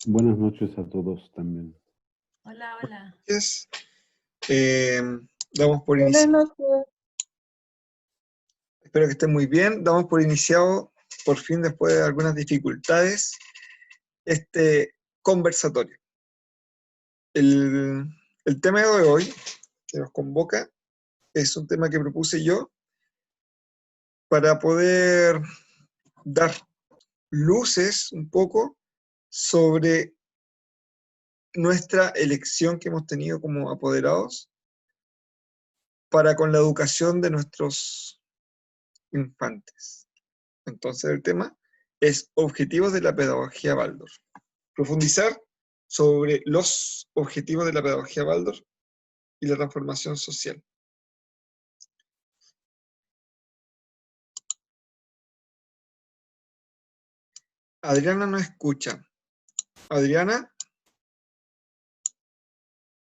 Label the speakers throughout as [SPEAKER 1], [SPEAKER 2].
[SPEAKER 1] Buenas noches a todos también.
[SPEAKER 2] Hola, hola.
[SPEAKER 3] Yes. Damos por
[SPEAKER 4] Buenas
[SPEAKER 3] iniciado.
[SPEAKER 4] noches.
[SPEAKER 3] Espero que estén muy bien. Damos por iniciado, por fin, después de algunas dificultades, este conversatorio. El tema de hoy que nos convoca es un tema que propuse yo para poder dar luces un poco sobre nuestra elección que hemos tenido como apoderados para con la educación de nuestros infantes. Entonces el tema es objetivos de la pedagogía Waldorf. Profundizar sobre los objetivos de la pedagogía Waldorf y la transformación social. Adriana no escucha. Adriana,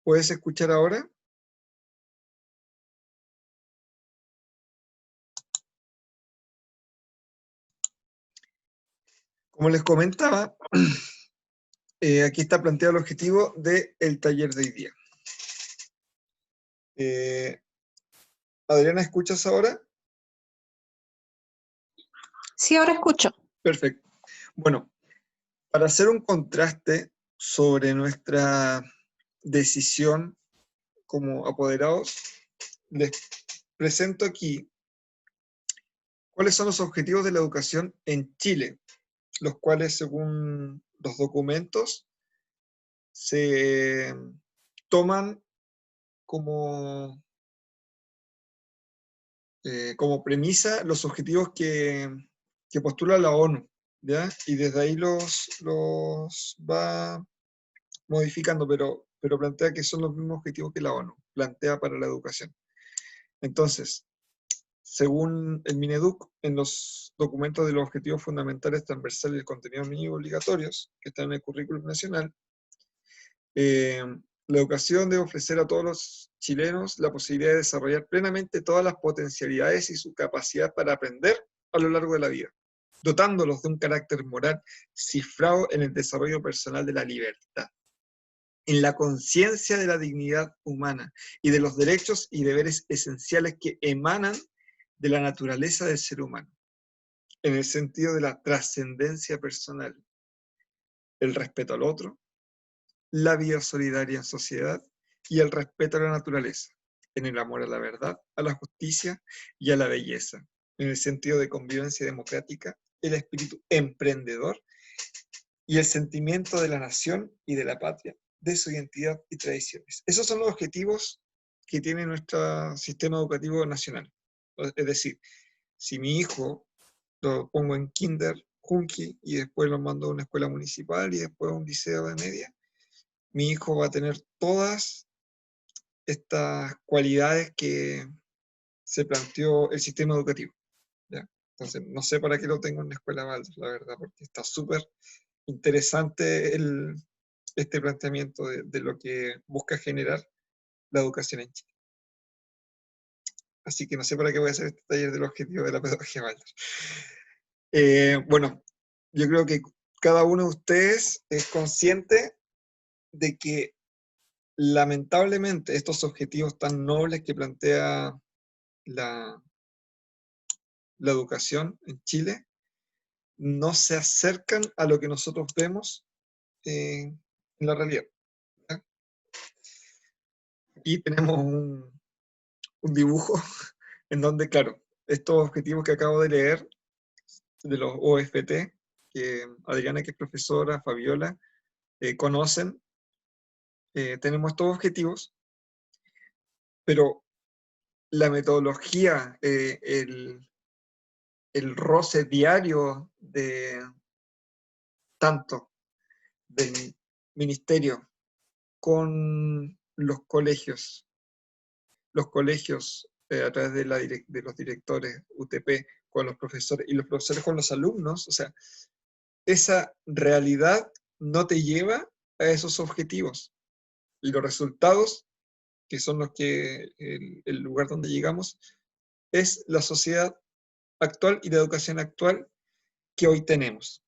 [SPEAKER 3] ¿puedes escuchar ahora? Como les comentaba, aquí está planteado el objetivo del taller de hoy día. Adriana, ¿escuchas ahora?
[SPEAKER 4] Sí, ahora escucho.
[SPEAKER 3] Perfecto. Bueno, para hacer un contraste sobre nuestra decisión como apoderados, les presento aquí cuáles son los objetivos de la educación en Chile, los cuales, según los documentos, se toman como premisa los objetivos que postula la ONU, ¿ya? Y desde ahí los va modificando, pero plantea que son los mismos objetivos que la ONU plantea para la educación. Entonces, según el Mineduc, en los documentos de los objetivos fundamentales transversales y el contenido mínimo obligatorios, que están en el currículum nacional, la educación debe ofrecer a todos los chilenos la posibilidad de desarrollar plenamente todas las potencialidades y su capacidad para aprender a lo largo de la vida, dotándolos de un carácter moral cifrado en el desarrollo personal de la libertad, en la conciencia de la dignidad humana y de los derechos y deberes esenciales que emanan de la naturaleza del ser humano, en el sentido de la trascendencia personal, el respeto al otro, la vida solidaria en sociedad y el respeto a la naturaleza, en el amor a la verdad, a la justicia y a la belleza, en el sentido de convivencia democrática, el espíritu emprendedor y el sentimiento de la nación y de la patria, de su identidad y tradiciones. Esos son los objetivos que tiene nuestro sistema educativo nacional. Es decir, si mi hijo lo pongo en kinder, junkie, y después lo mando a una escuela municipal y después a un liceo de media, mi hijo va a tener todas estas cualidades que se planteó el sistema educativo, ¿ya? Entonces, no sé para qué lo tengo en la escuela Waldorf, la verdad, porque está súper interesante este planteamiento de lo que busca generar la educación en Chile. Así que no sé para qué voy a hacer este taller del objetivo de la pedagogía Waldorf. Bueno, yo creo que cada uno de ustedes es consciente de que lamentablemente estos objetivos tan nobles que plantea la educación en Chile no se acercan a lo que nosotros vemos en la realidad, ¿ya? Aquí tenemos un dibujo en donde, claro, estos objetivos que acabo de leer, de los OFT, que Adriana, que es profesora, Fabiola, conocen, tenemos estos objetivos, pero la metodología, el roce diario de tanto del ministerio con los colegios a través de los directores UTP, con los profesores, y los profesores con los alumnos, o sea, esa realidad no te lleva a esos objetivos. Y los resultados, que son los que el lugar donde llegamos, es la sociedad actual y la educación actual que hoy tenemos.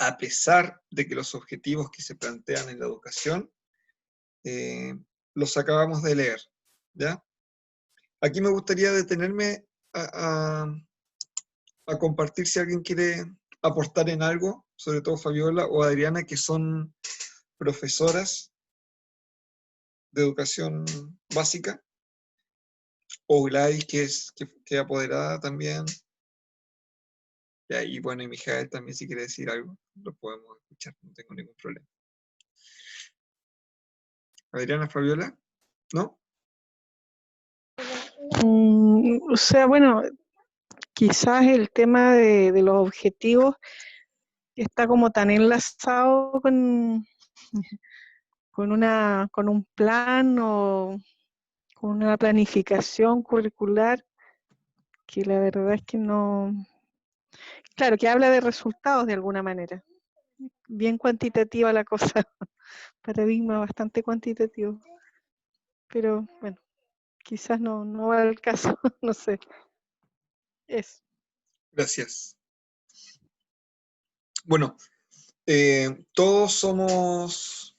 [SPEAKER 3] a pesar de que los objetivos que se plantean en la educación los acabamos de leer, ¿ya? Aquí me gustaría detenerme a compartir si alguien quiere aportar en algo, sobre todo Fabiola o Adriana, que son profesoras de educación básica, o Gladys, que es apoderada también. Y bueno, y Mijael también, si quiere decir algo, lo podemos escuchar, no tengo ningún problema. Adriana, Fabiola, ¿no?
[SPEAKER 4] O sea, bueno, quizás el tema de los objetivos está como tan enlazado con un plan o con una planificación curricular que la verdad es que no, claro, que habla de resultados de alguna manera. Bien cuantitativa la cosa, paradigma bastante cuantitativo. Pero bueno, quizás no va al caso, no sé. Eso.
[SPEAKER 3] Gracias. Bueno, todos somos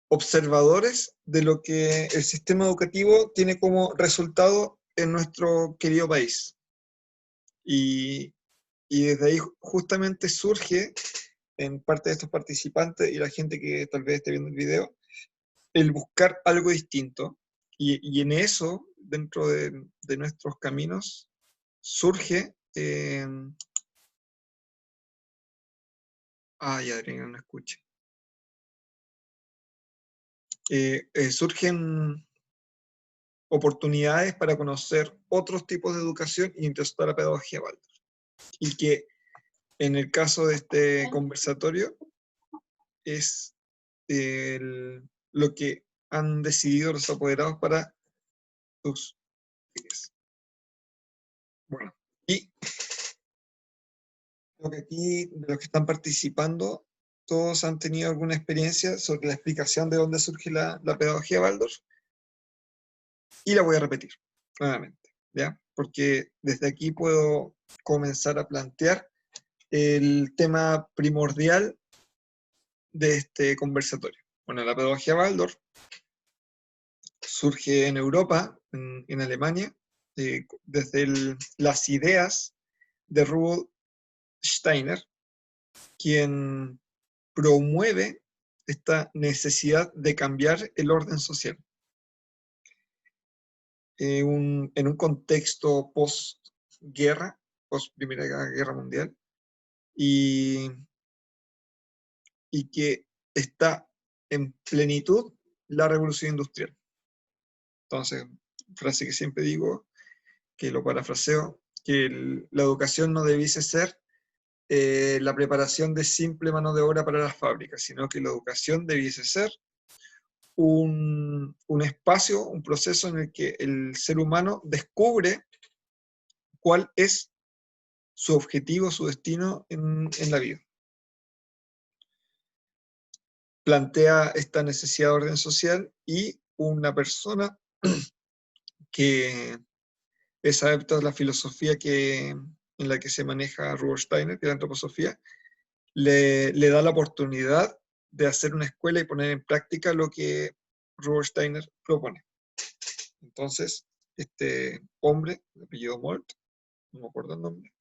[SPEAKER 3] observadores de lo que el sistema educativo tiene como resultado en nuestro querido país. Y desde ahí justamente surge en parte de estos participantes y la gente que tal vez esté viendo el video, el buscar algo distinto. Y en eso, dentro de nuestros caminos, surge... Adriana no escucha. Surgen oportunidades para conocer otros tipos de educación y interesar la pedagogía Waldorf. Y que en el caso de este conversatorio es lo que han decidido los apoderados para sus fines. Bueno, y creo que aquí, de los que están participando, todos han tenido alguna experiencia sobre la explicación de dónde surge la pedagogía Waldorf, y la voy a repetir nuevamente, ¿ya? Porque desde aquí puedo comenzar a plantear el tema primordial de este conversatorio. Bueno, la pedagogía Waldorf surge en Europa, en Alemania, desde las ideas de Rudolf Steiner, quien promueve esta necesidad de cambiar el orden social. En un contexto post-guerra, post-Primera Guerra Mundial, y que está en plenitud la revolución industrial. Entonces, frase que siempre digo, que lo parafraseo, que la educación no debiese ser la preparación de simple mano de obra para las fábricas, sino que la educación debiese ser un espacio, un proceso en el que el ser humano descubre cuál es su objetivo, su destino en la vida. Plantea esta necesidad de orden social y una persona que es adepta a la filosofía en la que se maneja Rudolf Steiner, que es la antroposofía, le da la oportunidad de hacer una escuela y poner en práctica lo que Rudolf Steiner propone. Entonces, este hombre, de apellido Molt, no me acuerdo el nombre,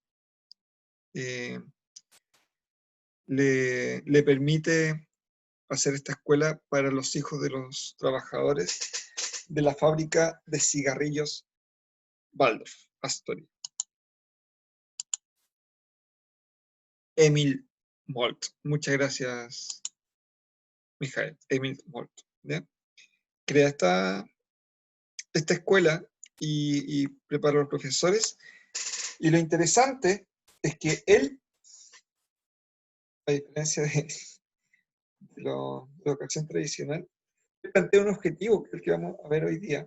[SPEAKER 3] le permite hacer esta escuela para los hijos de los trabajadores de la fábrica de cigarrillos Waldorf, Astoria. Emil Molt. Muchas gracias, Mijael. Emil Molt. ¿Ya? Crea esta escuela y prepara a los profesores. Y lo interesante es que él, a diferencia de la educación tradicional, plantea un objetivo, que es el que vamos a ver hoy día.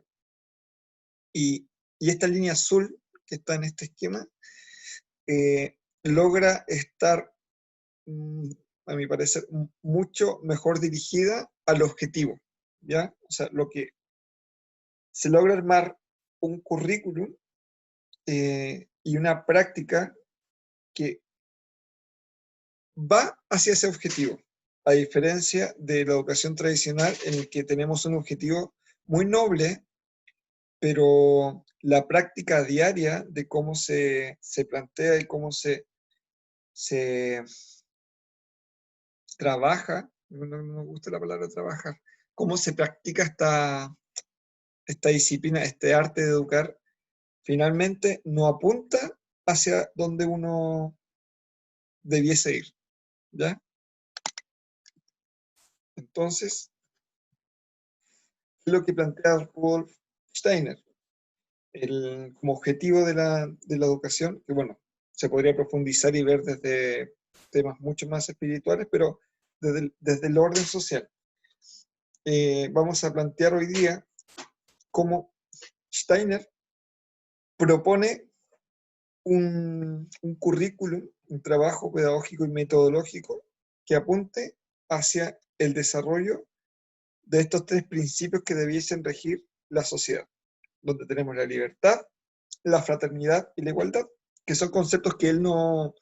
[SPEAKER 3] Y esta línea azul que está en este esquema logra estar, a mi parecer, mucho mejor dirigida al objetivo, ¿ya? O sea, lo que se logra armar un currículum y una práctica que va hacia ese objetivo, a diferencia de la educación tradicional en el que tenemos un objetivo muy noble, pero la práctica diaria de cómo se plantea y cómo se trabaja, no me gusta la palabra trabajar, cómo se practica esta disciplina, este arte de educar, finalmente no apunta hacia donde uno debiese ir, ¿ya? Entonces, es lo que plantea Rudolf Steiner, como objetivo de la educación, que bueno, se podría profundizar y ver desde temas mucho más espirituales, pero desde el orden social. Vamos a plantear hoy día cómo Steiner propone un currículum, un trabajo pedagógico y metodológico que apunte hacia el desarrollo de estos tres principios que debiesen regir la sociedad, donde tenemos la libertad, la fraternidad y la igualdad, que son conceptos que él no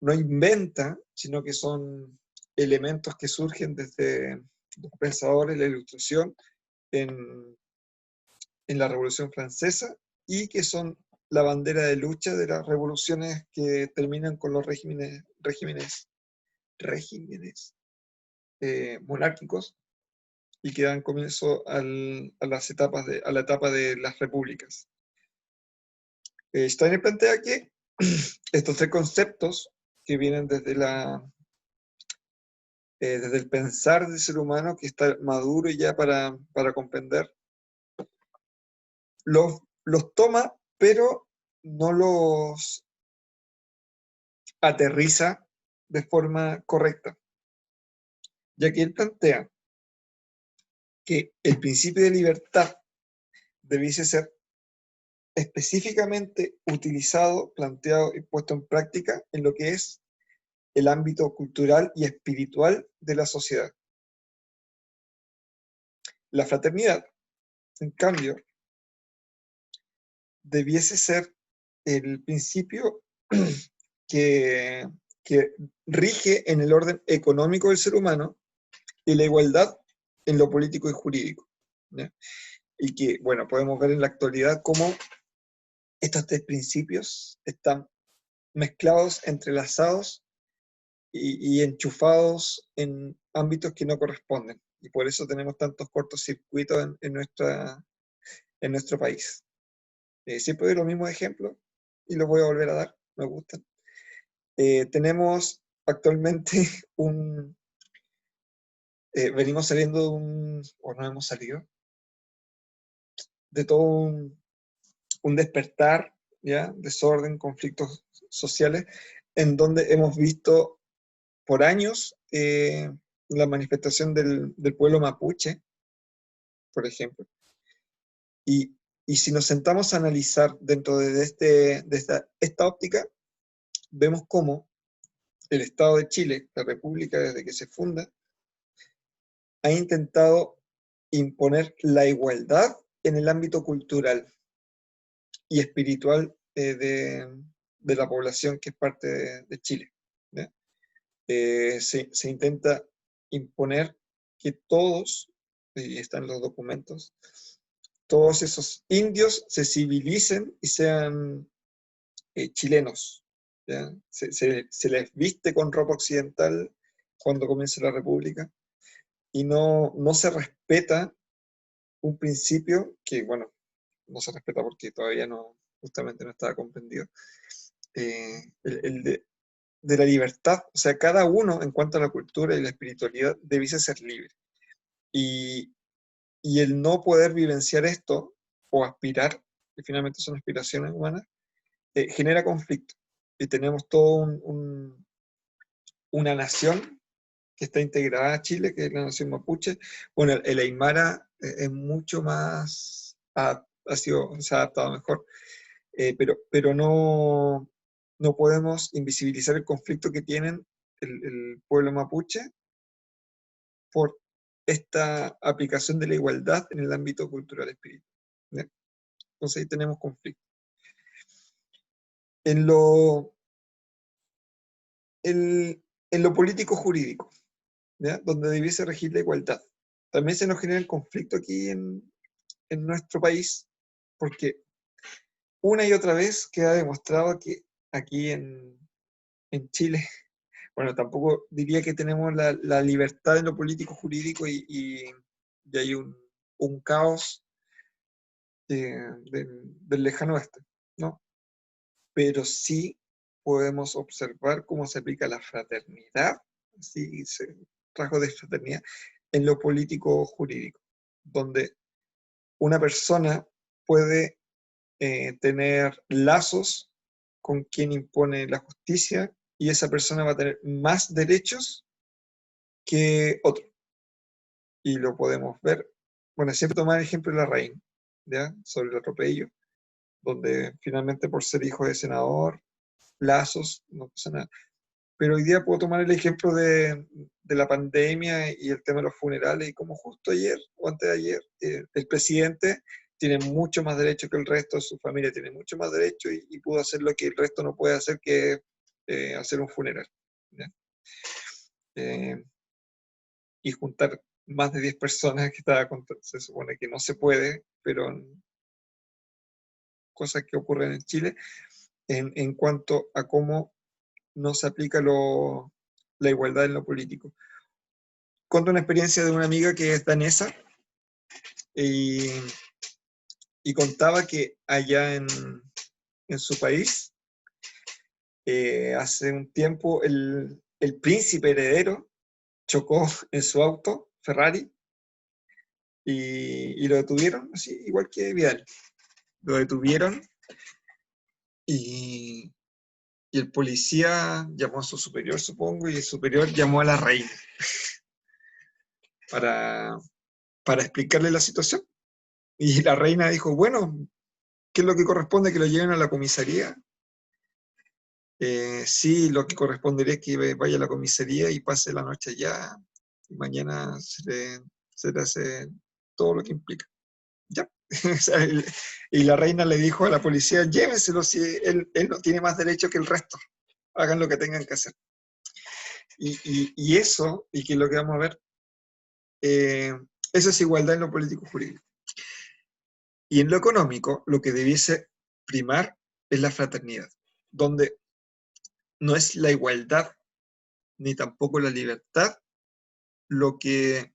[SPEAKER 3] inventa, sino que son elementos que surgen desde los pensadores, la Ilustración, en la Revolución Francesa, y que son la bandera de lucha de las revoluciones que terminan con los regímenes monárquicos y que dan comienzo a la etapa de las repúblicas. Steiner plantea que estos tres conceptos que vienen desde el pensar del ser humano, que está maduro ya para comprender, los toma, pero no los aterriza de forma correcta, ya que él plantea que el principio de libertad debiese ser específicamente utilizado, planteado y puesto en práctica en lo que es el ámbito cultural y espiritual de la sociedad. La fraternidad, en cambio, debiese ser el principio que rige en el orden económico del ser humano y la igualdad en lo político y jurídico, ¿ya? Y que, bueno, podemos ver en la actualidad cómo estos tres principios están mezclados, entrelazados y enchufados en ámbitos que no corresponden. Y por eso tenemos tantos cortocircuitos en nuestro país. Siempre doy los mismos ejemplos y los voy a volver a dar, me gustan. Tenemos actualmente venimos saliendo o no hemos salido, de todo un despertar, ¿ya? Desorden, conflictos sociales, en donde hemos visto por años la manifestación del pueblo mapuche, por ejemplo. Y si nos sentamos a analizar dentro de esta óptica, vemos cómo el Estado de Chile, la República desde que se funda, ha intentado imponer la igualdad en el ámbito cultural y espiritual de la población que es parte de Chile, ¿ya? Se intenta imponer que todos, y están los documentos, todos esos indios se civilicen y sean chilenos, ¿ya? Se les viste con ropa occidental cuando comienza la República, y no se respeta un principio que, bueno, no se respeta porque todavía justamente no estaba comprendido, el de la libertad. O sea, cada uno, en cuanto a la cultura y la espiritualidad, debiese ser libre. Y el no poder vivenciar esto, o aspirar, que finalmente son aspiraciones humanas, genera conflicto. Y tenemos toda una nación que está integrada a Chile, que es la nación mapuche. Bueno, el aymara es mucho más, se ha adaptado mejor, pero no podemos invisibilizar el conflicto que tienen el pueblo mapuche por esta aplicación de la igualdad en el ámbito cultural espiritual, ¿ya? Entonces ahí tenemos conflicto. En lo en lo político jurídico, ¿ya? Donde debiese regir la igualdad. También se nos genera el conflicto aquí en nuestro país, porque una y otra vez queda demostrado que aquí en Chile, bueno, tampoco diría que tenemos la libertad en lo político jurídico y hay un caos del lejano oeste, ¿no? Pero sí podemos observar cómo se aplica la fraternidad, así rasgos de fraternidad, en lo político jurídico, donde una persona puede tener lazos con quien impone la justicia y esa persona va a tener más derechos que otro. Y lo podemos ver, bueno, siempre tomar el ejemplo de la reina, ¿ya? Sobre el atropello, donde finalmente por ser hijo de senador, lazos, no pasa nada. Pero hoy día puedo tomar el ejemplo de la pandemia y el tema de los funerales, y como justo ayer o antes de ayer, el presidente tiene mucho más derecho que el resto, su familia tiene mucho más derecho y pudo hacer lo que el resto no puede hacer, que hacer un funeral, ¿ya? Y juntar más de 10 personas que se supone que no se puede, pero cosas que ocurren en Chile, en cuanto a cómo no se aplica la igualdad en lo político. Cuento una experiencia de una amiga que es danesa y, y contaba que allá en su país, hace un tiempo, el príncipe heredero chocó en su auto, Ferrari, y lo detuvieron, así igual que Vidal. Lo detuvieron y el policía llamó a su superior, supongo, y el superior llamó a la reina para explicarle la situación. Y la reina dijo, bueno, ¿qué es lo que corresponde? ¿Que lo lleven a la comisaría? Sí, lo que correspondería es que vaya a la comisaría y pase la noche allá, y mañana se le hace todo lo que implica. Ya. O sea, y la reina le dijo a la policía, llévenselo, si él no tiene más derecho que el resto, hagan lo que tengan que hacer. Y eso, y que es lo que vamos a ver, eso es igualdad en lo político jurídico. Y en lo económico, lo que debiese primar es la fraternidad, donde no es la igualdad ni tampoco la libertad lo que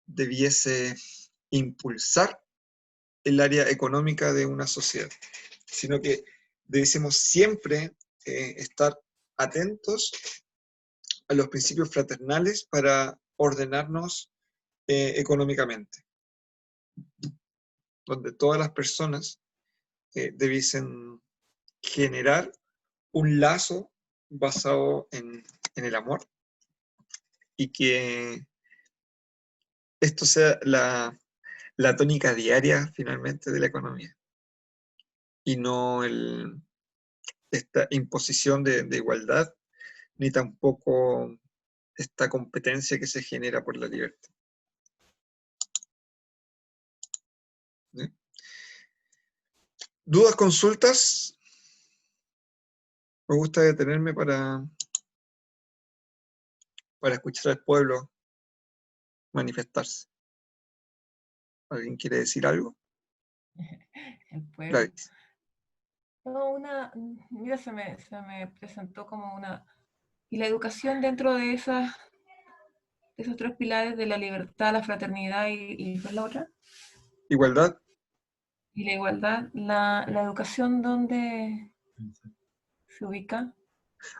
[SPEAKER 3] debiese impulsar el área económica de una sociedad, sino que debiésemos siempre estar atentos a los principios fraternales para ordenarnos económicamente, donde todas las personas debiesen generar un lazo basado en el amor, y que esto sea la tónica diaria finalmente de la economía, y no esta imposición de igualdad, ni tampoco esta competencia que se genera por la libertad. ¿Sí? ¿Dudas, consultas? Me gusta detenerme para escuchar al pueblo manifestarse. ¿Alguien quiere decir algo?
[SPEAKER 2] El pueblo.
[SPEAKER 3] Gladys.
[SPEAKER 2] No, mira, se me presentó como una... Y la educación dentro de esos tres pilares de la libertad, la fraternidad y ¿cuál es la otra?
[SPEAKER 3] Igualdad.
[SPEAKER 2] Y la igualdad, la educación, ¿dónde se ubica?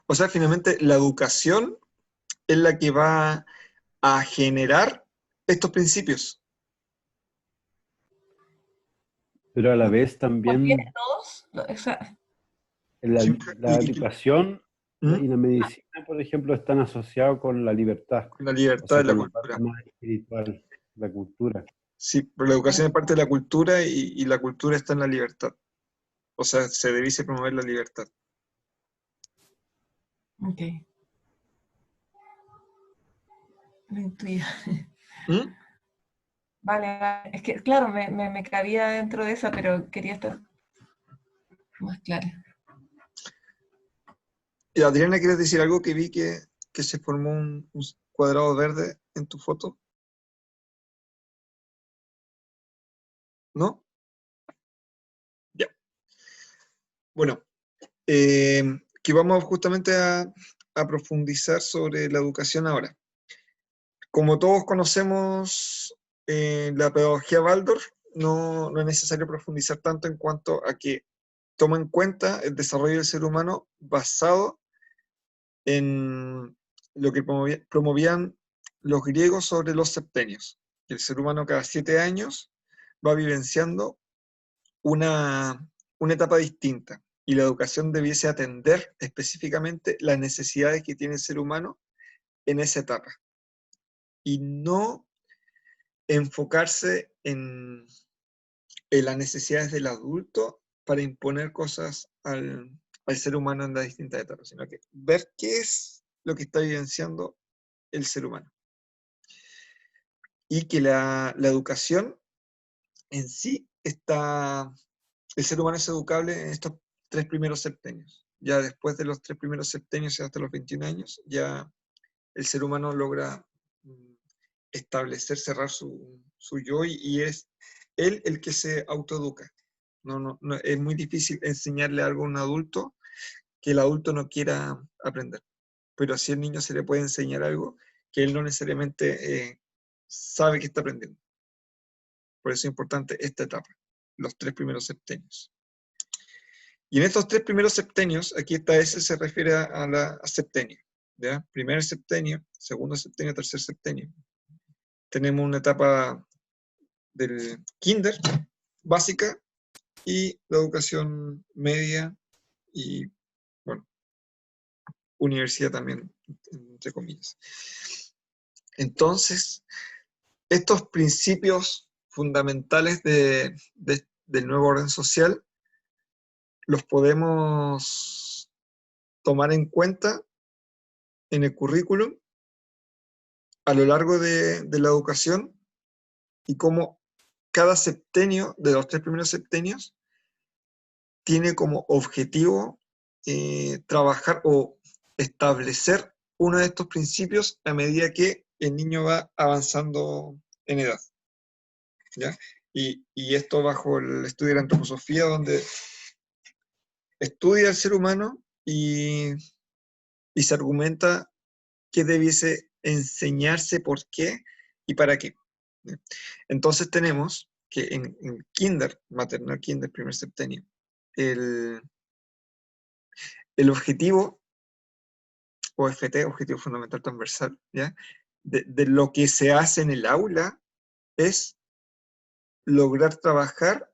[SPEAKER 3] O sea, finalmente la educación es la que va a generar estos principios.
[SPEAKER 1] Pero a la vez
[SPEAKER 2] ¿Contiene
[SPEAKER 1] también
[SPEAKER 2] todos? O sea,
[SPEAKER 1] la educación
[SPEAKER 3] ¿Mm?
[SPEAKER 1] y la medicina, por ejemplo, están asociados con la libertad,
[SPEAKER 3] La
[SPEAKER 1] o
[SPEAKER 3] libertad
[SPEAKER 1] sea,
[SPEAKER 3] de la
[SPEAKER 1] con la
[SPEAKER 3] cultura.
[SPEAKER 1] parte más espiritual, la cultura.
[SPEAKER 3] Sí, pero la educación es parte de la cultura y la cultura está en la libertad. O sea, se debiese promover la libertad.
[SPEAKER 2] ok. Lo intuía.
[SPEAKER 3] ¿Mm?
[SPEAKER 2] Vale, es que claro, me cabía dentro de esa, pero quería estar más clara.
[SPEAKER 3] Y Adriana, ¿quieres decir algo? Que vi que se formó un cuadrado verde en tu foto. ¿No? Ya. Bueno, que vamos justamente a profundizar sobre la educación ahora. Como todos conocemos la pedagogía Waldorf, no es necesario profundizar tanto en cuanto a que toma en cuenta el desarrollo del ser humano basado en lo que promovían los griegos sobre los septenios. El ser humano cada 7 años va vivenciando una etapa distinta y la educación debiese atender específicamente las necesidades que tiene el ser humano en esa etapa y no enfocarse en las necesidades del adulto para imponer cosas al ser humano en las distintas etapas, sino que ver qué es lo que está vivenciando el ser humano. Y que la educación en sí el ser humano es educable en estos 3 primeros septenios. Ya después de los 3 primeros septenios y hasta los 21 años, ya el ser humano logra establecer, cerrar su yo y es él el que se autoeduca. No, es muy difícil enseñarle algo a un adulto que el adulto no quiera aprender. Pero así al niño se le puede enseñar algo que él no necesariamente sabe que está aprendiendo. Por eso es importante esta etapa, los 3 primeros septenios. Y en estos 3 primeros septenios, aquí esta S se refiere a la septenia. ¿Ya? Primer septenio, segundo septenio, tercer septenio. Tenemos una etapa del kinder, básica, y la educación media y, bueno, universidad también, entre comillas. Entonces, estos principios fundamentales del nuevo orden social los podemos tomar en cuenta en el currículum a lo largo de la educación y cómo cada septenio de los 3 primeros septenios tiene como objetivo trabajar o establecer uno de estos principios a medida que el niño va avanzando en edad. ¿Ya? Y esto bajo el estudio de la antroposofía, donde estudia el ser humano y se argumenta qué debiese enseñarse, por qué y para qué. Entonces tenemos que en kinder, maternal kinder, primer septenio, el objetivo, OFT, objetivo fundamental transversal, ¿ya? De lo que se hace en el aula es lograr trabajar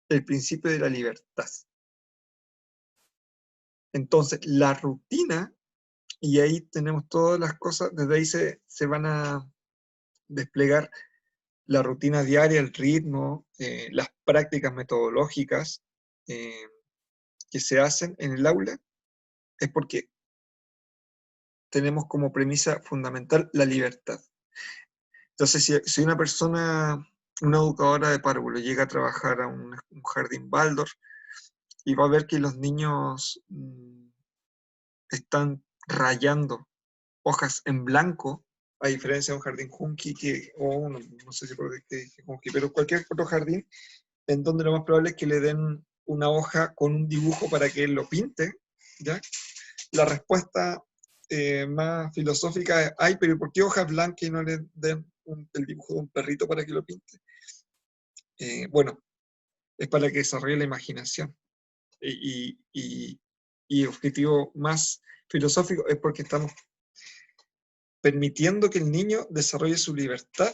[SPEAKER 3] el principio de la libertad. Entonces, la rutina, y ahí tenemos todas las cosas, desde ahí se van a desplegar la rutina diaria, el ritmo, las prácticas metodológicas que se hacen en el aula, es porque tenemos como premisa fundamental la libertad. Entonces, si una persona, una educadora de párvulo, llega a trabajar a un jardín Waldorf y va a ver que los niños están rayando hojas en blanco, a diferencia de un jardín Junki, no sé si por qué dije Junki, pero cualquier otro jardín, en donde lo más probable es que le den una hoja con un dibujo para que él lo pinte, ¿ya? La respuesta más filosófica es, ay, pero ¿por qué hojas blancas y no le den el dibujo de un perrito para que lo pinte? Bueno, es para que desarrolle la imaginación. Y el objetivo más filosófico es porque estamos permitiendo que el niño desarrolle su libertad,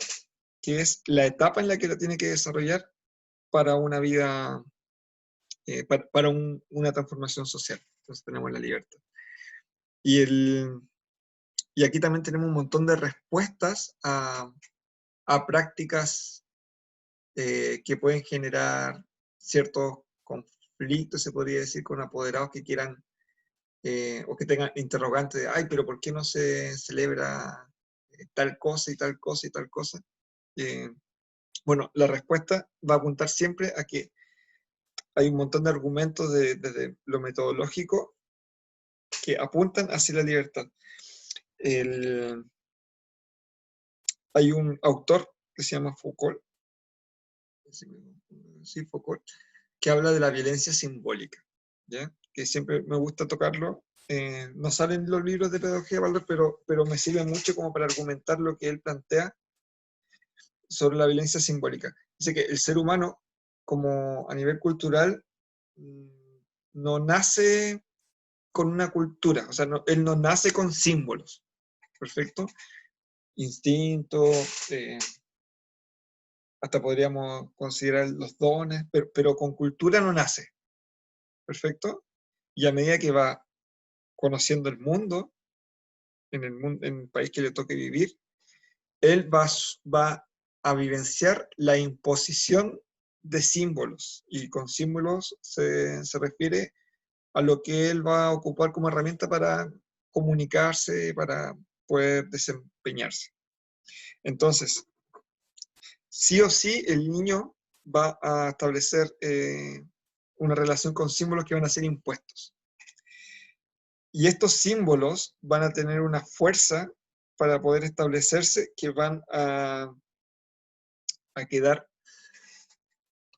[SPEAKER 3] que es la etapa en la que la tiene que desarrollar para una vida, para una transformación social. Entonces tenemos la libertad. Y aquí también tenemos un montón de respuestas a prácticas que pueden generar ciertos conflictos, se podría decir, con apoderados que quieran o que tengan interrogantes de, ay, pero ¿por qué no se celebra tal cosa y tal cosa y tal cosa? Bueno, la respuesta va a apuntar siempre a que hay un montón de argumentos desde lo metodológico que apuntan hacia la libertad. Hay un autor que se llama Foucault, sí, Foucault, que habla de la violencia simbólica, ¿ya? Que siempre me gusta tocarlo. No salen los libros de pedagogía, pero me sirve mucho como para argumentar lo que él plantea sobre la violencia simbólica. Dice que el ser humano, como a nivel cultural, no nace con una cultura, o sea, él no nace con símbolos, ¿perfecto? Instinto, hasta podríamos considerar los dones, pero con cultura no nace, ¿perfecto? Y a medida que va conociendo el mundo, en el país que le toque vivir, él va a vivenciar la imposición de símbolos, y con símbolos se refiere a lo que él va a ocupar como herramienta para comunicarse, para poder desempeñarse. Entonces, sí o sí, el niño va a establecer una relación con símbolos que van a ser impuestos. Y estos símbolos van a tener una fuerza para poder establecerse, que van a quedar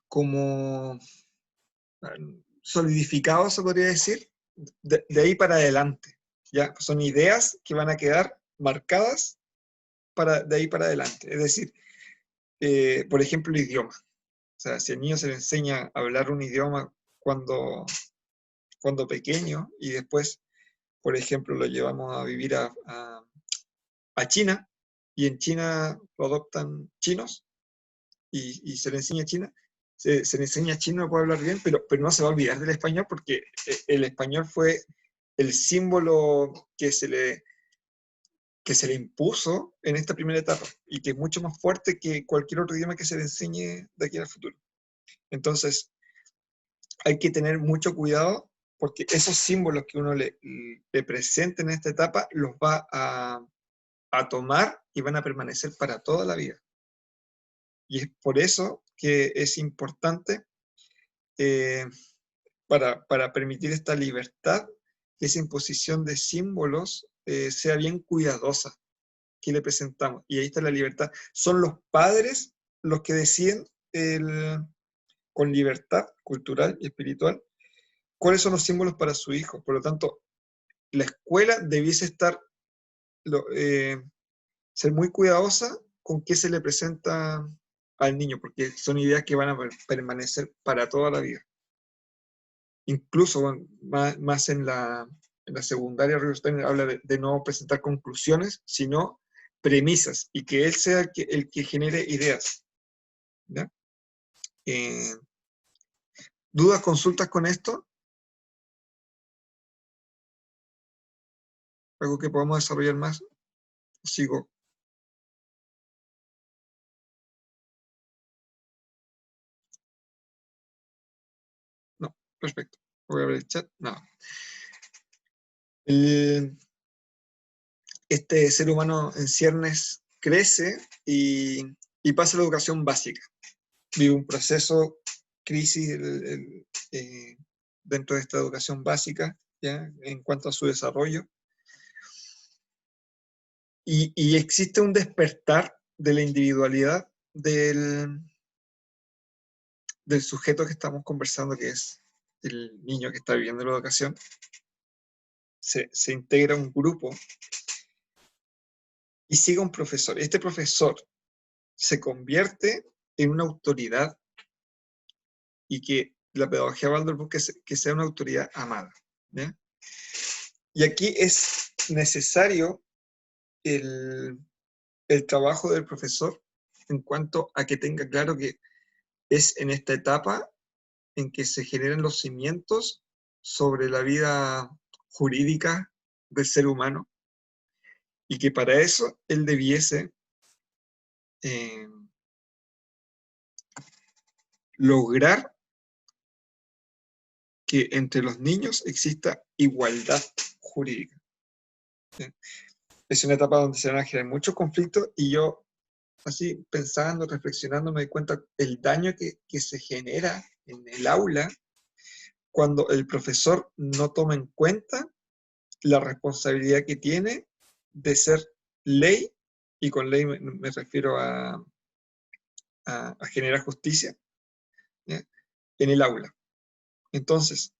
[SPEAKER 3] como solidificados, se podría decir, de ahí para adelante. ¿Ya? Son ideas que van a quedar marcadas de ahí para adelante. Es decir, por ejemplo, el idioma. O sea, si al niño se le enseña a hablar un idioma cuando pequeño, y después, por ejemplo, lo llevamos a vivir a China, y en China lo adoptan chinos, y se le enseña China, se le enseña chino, no puede hablar bien, pero no se va a olvidar del español, porque el español fue el símbolo que se le impuso en esta primera etapa, y que es mucho más fuerte que cualquier otro idioma que se le enseñe de aquí al futuro. Entonces, hay que tener mucho cuidado, porque esos símbolos que uno le presente en esta etapa los va a tomar y van a permanecer para toda la vida. Y es por eso que es importante, para permitir esta libertad, que esa imposición de símbolos sea bien cuidadosa, que le presentamos. Y ahí está la libertad. Son los padres los que deciden con libertad cultural y espiritual cuáles son los símbolos para su hijo. Por lo tanto, la escuela debiese ser muy cuidadosa con qué se le presenta al niño, porque son ideas que van a permanecer para toda la vida. Incluso más en la secundaria, Rudolf Steiner habla de no presentar conclusiones, sino premisas, y que él sea el que genere ideas. ¿Ya? ¿Dudas, consultas con esto? ¿Algo que podamos desarrollar más? Sigo. No, perfecto. Voy a ver el chat. No. Este ser humano en ciernes crece y pasa a la educación básica. Vive un proceso, crisis dentro de esta educación básica, ¿ya? En cuanto a su desarrollo. Y existe un despertar de la individualidad del sujeto que estamos conversando, que es el niño que está viviendo la educación. Se integra un grupo y sigue un profesor. Este profesor se convierte en una autoridad, y que la pedagogía Waldorf busca que sea una autoridad amada, ¿ya? Y aquí es necesario el trabajo del profesor, en cuanto a que tenga claro que es en esta etapa en que se generan los cimientos sobre la vida jurídica del ser humano, y que para eso él debiese lograr que entre los niños exista igualdad jurídica. ¿Sí? Es una etapa donde se van a generar muchos conflictos, y yo, así pensando, reflexionando, me doy cuenta el daño que se genera en el aula cuando el profesor no toma en cuenta la responsabilidad que tiene de ser ley, y con ley me refiero a generar justicia, ¿ya?, en el aula. Entonces,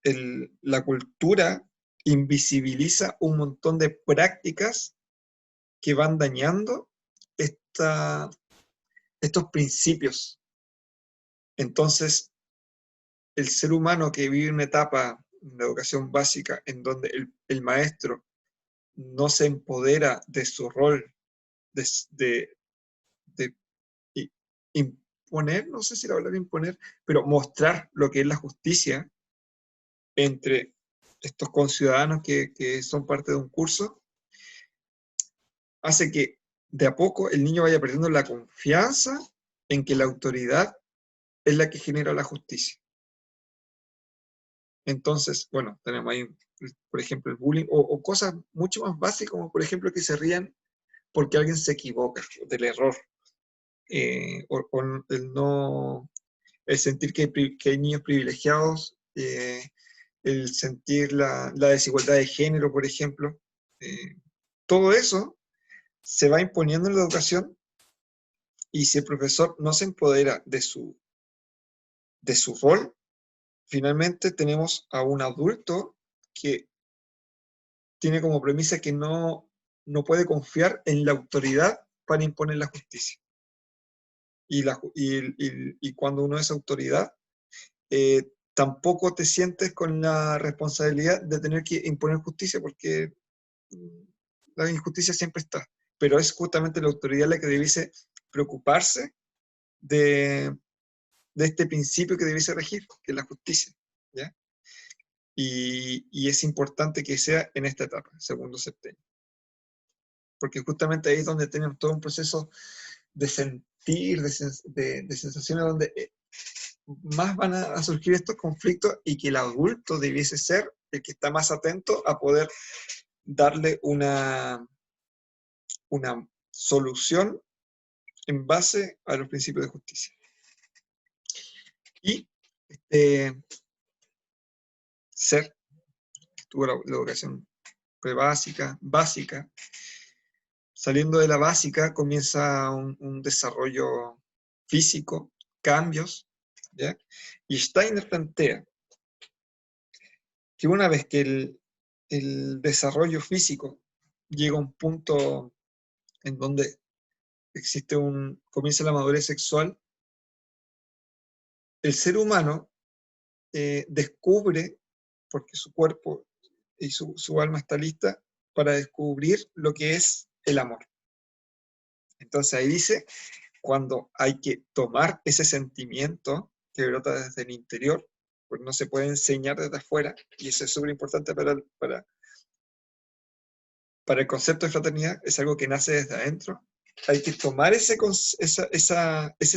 [SPEAKER 3] la cultura invisibiliza un montón de prácticas que van dañando estos principios. Entonces, el ser humano que vive una etapa de educación básica en donde el maestro no se empodera de su rol de imponer, no sé si la palabra imponer, pero mostrar lo que es la justicia entre estos conciudadanos que son parte de un curso, hace que de a poco el niño vaya perdiendo la confianza en que la autoridad es la que genera la justicia. Entonces, bueno, tenemos ahí, por ejemplo, el bullying, o cosas mucho más básicas, como por ejemplo que se rían porque alguien se equivoca del error, o el sentir que hay niños privilegiados, el sentir la desigualdad de género, por ejemplo. Todo eso se va imponiendo en la educación, y si el profesor no se empodera de su rol, finalmente tenemos a un adulto que tiene como premisa que no puede confiar en la autoridad para imponer la justicia. Y cuando uno es autoridad, tampoco te sientes con la responsabilidad de tener que imponer justicia, porque la injusticia siempre está. Pero es justamente la autoridad la que debiese preocuparse de este principio que debiese regir, que es la justicia, ¿ya? Y es importante que sea en esta etapa, segundo septenio. Porque justamente ahí es donde tenemos todo un proceso de sentir, de sensaciones, donde más van a surgir estos conflictos, y que el adulto debiese ser el que está más atento a poder darle una solución en base a los principios de justicia. Y ser, que tuvo la educación prebásica, básica, saliendo de la básica comienza un desarrollo físico, cambios, ¿ya? Y Steiner plantea que una vez que el desarrollo físico llega a un punto en donde comienza la madurez sexual, el ser humano descubre, porque su cuerpo y su alma está lista para descubrir lo que es el amor. Entonces ahí dice, cuando hay que tomar ese sentimiento que brota desde el interior, pues no se puede enseñar desde afuera, y eso es súper importante para el concepto de fraternidad, es algo que nace desde adentro. Hay que tomar ese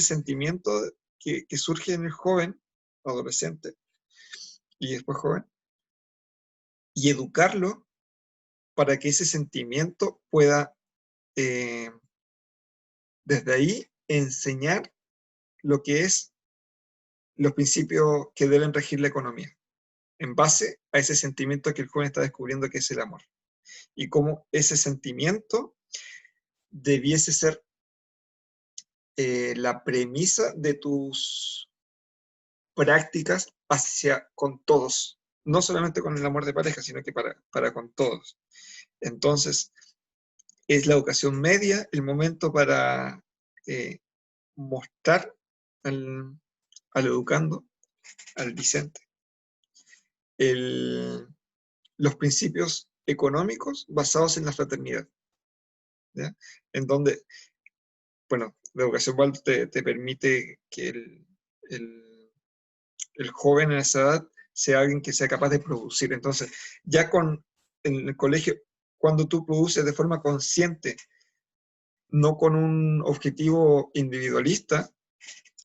[SPEAKER 3] sentimiento que surge en el joven, adolescente, y después joven, y educarlo para que ese sentimiento pueda, desde ahí, enseñar lo que es los principios que deben regir la economía, en base a ese sentimiento que el joven está descubriendo, que es el amor. Y cómo ese sentimiento debiese ser la premisa de tus prácticas con todos, no solamente con el amor de pareja, sino que para con todos. Entonces, es la educación media el momento para mostrar al educando, al discente, los principios económicos basados en la fraternidad, ¿ya? En donde, bueno, la educación te permite que el joven en esa edad sea alguien que sea capaz de producir. Entonces, ya en el colegio, cuando tú produces de forma consciente, no con un objetivo individualista,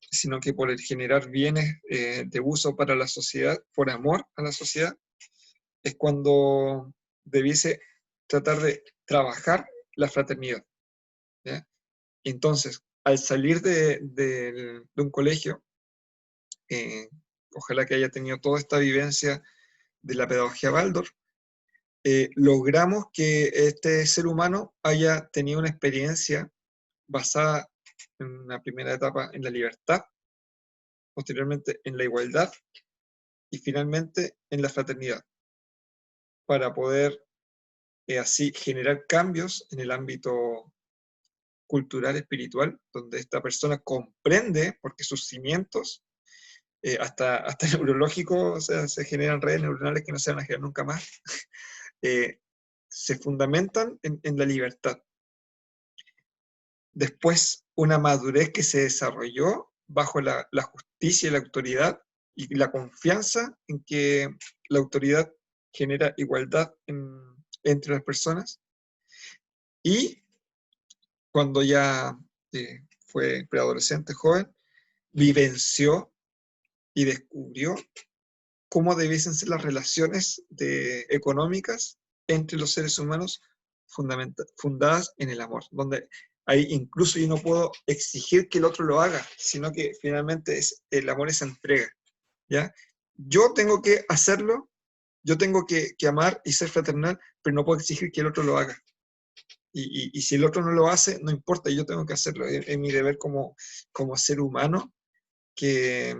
[SPEAKER 3] sino que por el generar bienes de uso para la sociedad, por amor a la sociedad, es cuando debiese tratar de trabajar la fraternidad, ¿ya? Entonces, al salir de un colegio, ojalá que haya tenido toda esta vivencia de la pedagogía Waldorf, logramos que este ser humano haya tenido una experiencia basada en una primera etapa en la libertad, posteriormente en la igualdad y finalmente en la fraternidad, para poder así generar cambios en el ámbito cultural, espiritual, donde esta persona comprende, porque sus cimientos, hasta neurológico, o sea, se generan redes neuronales que no se van a generar nunca más, se fundamentan en la libertad. Después, una madurez que se desarrolló bajo la justicia y la autoridad, y la confianza en que la autoridad genera igualdad entre las personas. Y cuando ya fue preadolescente, joven, vivenció y descubrió cómo debiesen ser las relaciones económicas entre los seres humanos fundadas en el amor, donde ahí incluso yo no puedo exigir que el otro lo haga, sino que finalmente el amor es entrega, ¿ya? Yo tengo que hacerlo, yo tengo que amar y ser fraternal, pero no puedo exigir que el otro lo haga. Y si el otro no lo hace, no importa, yo tengo que hacerlo. Es mi deber como ser humano que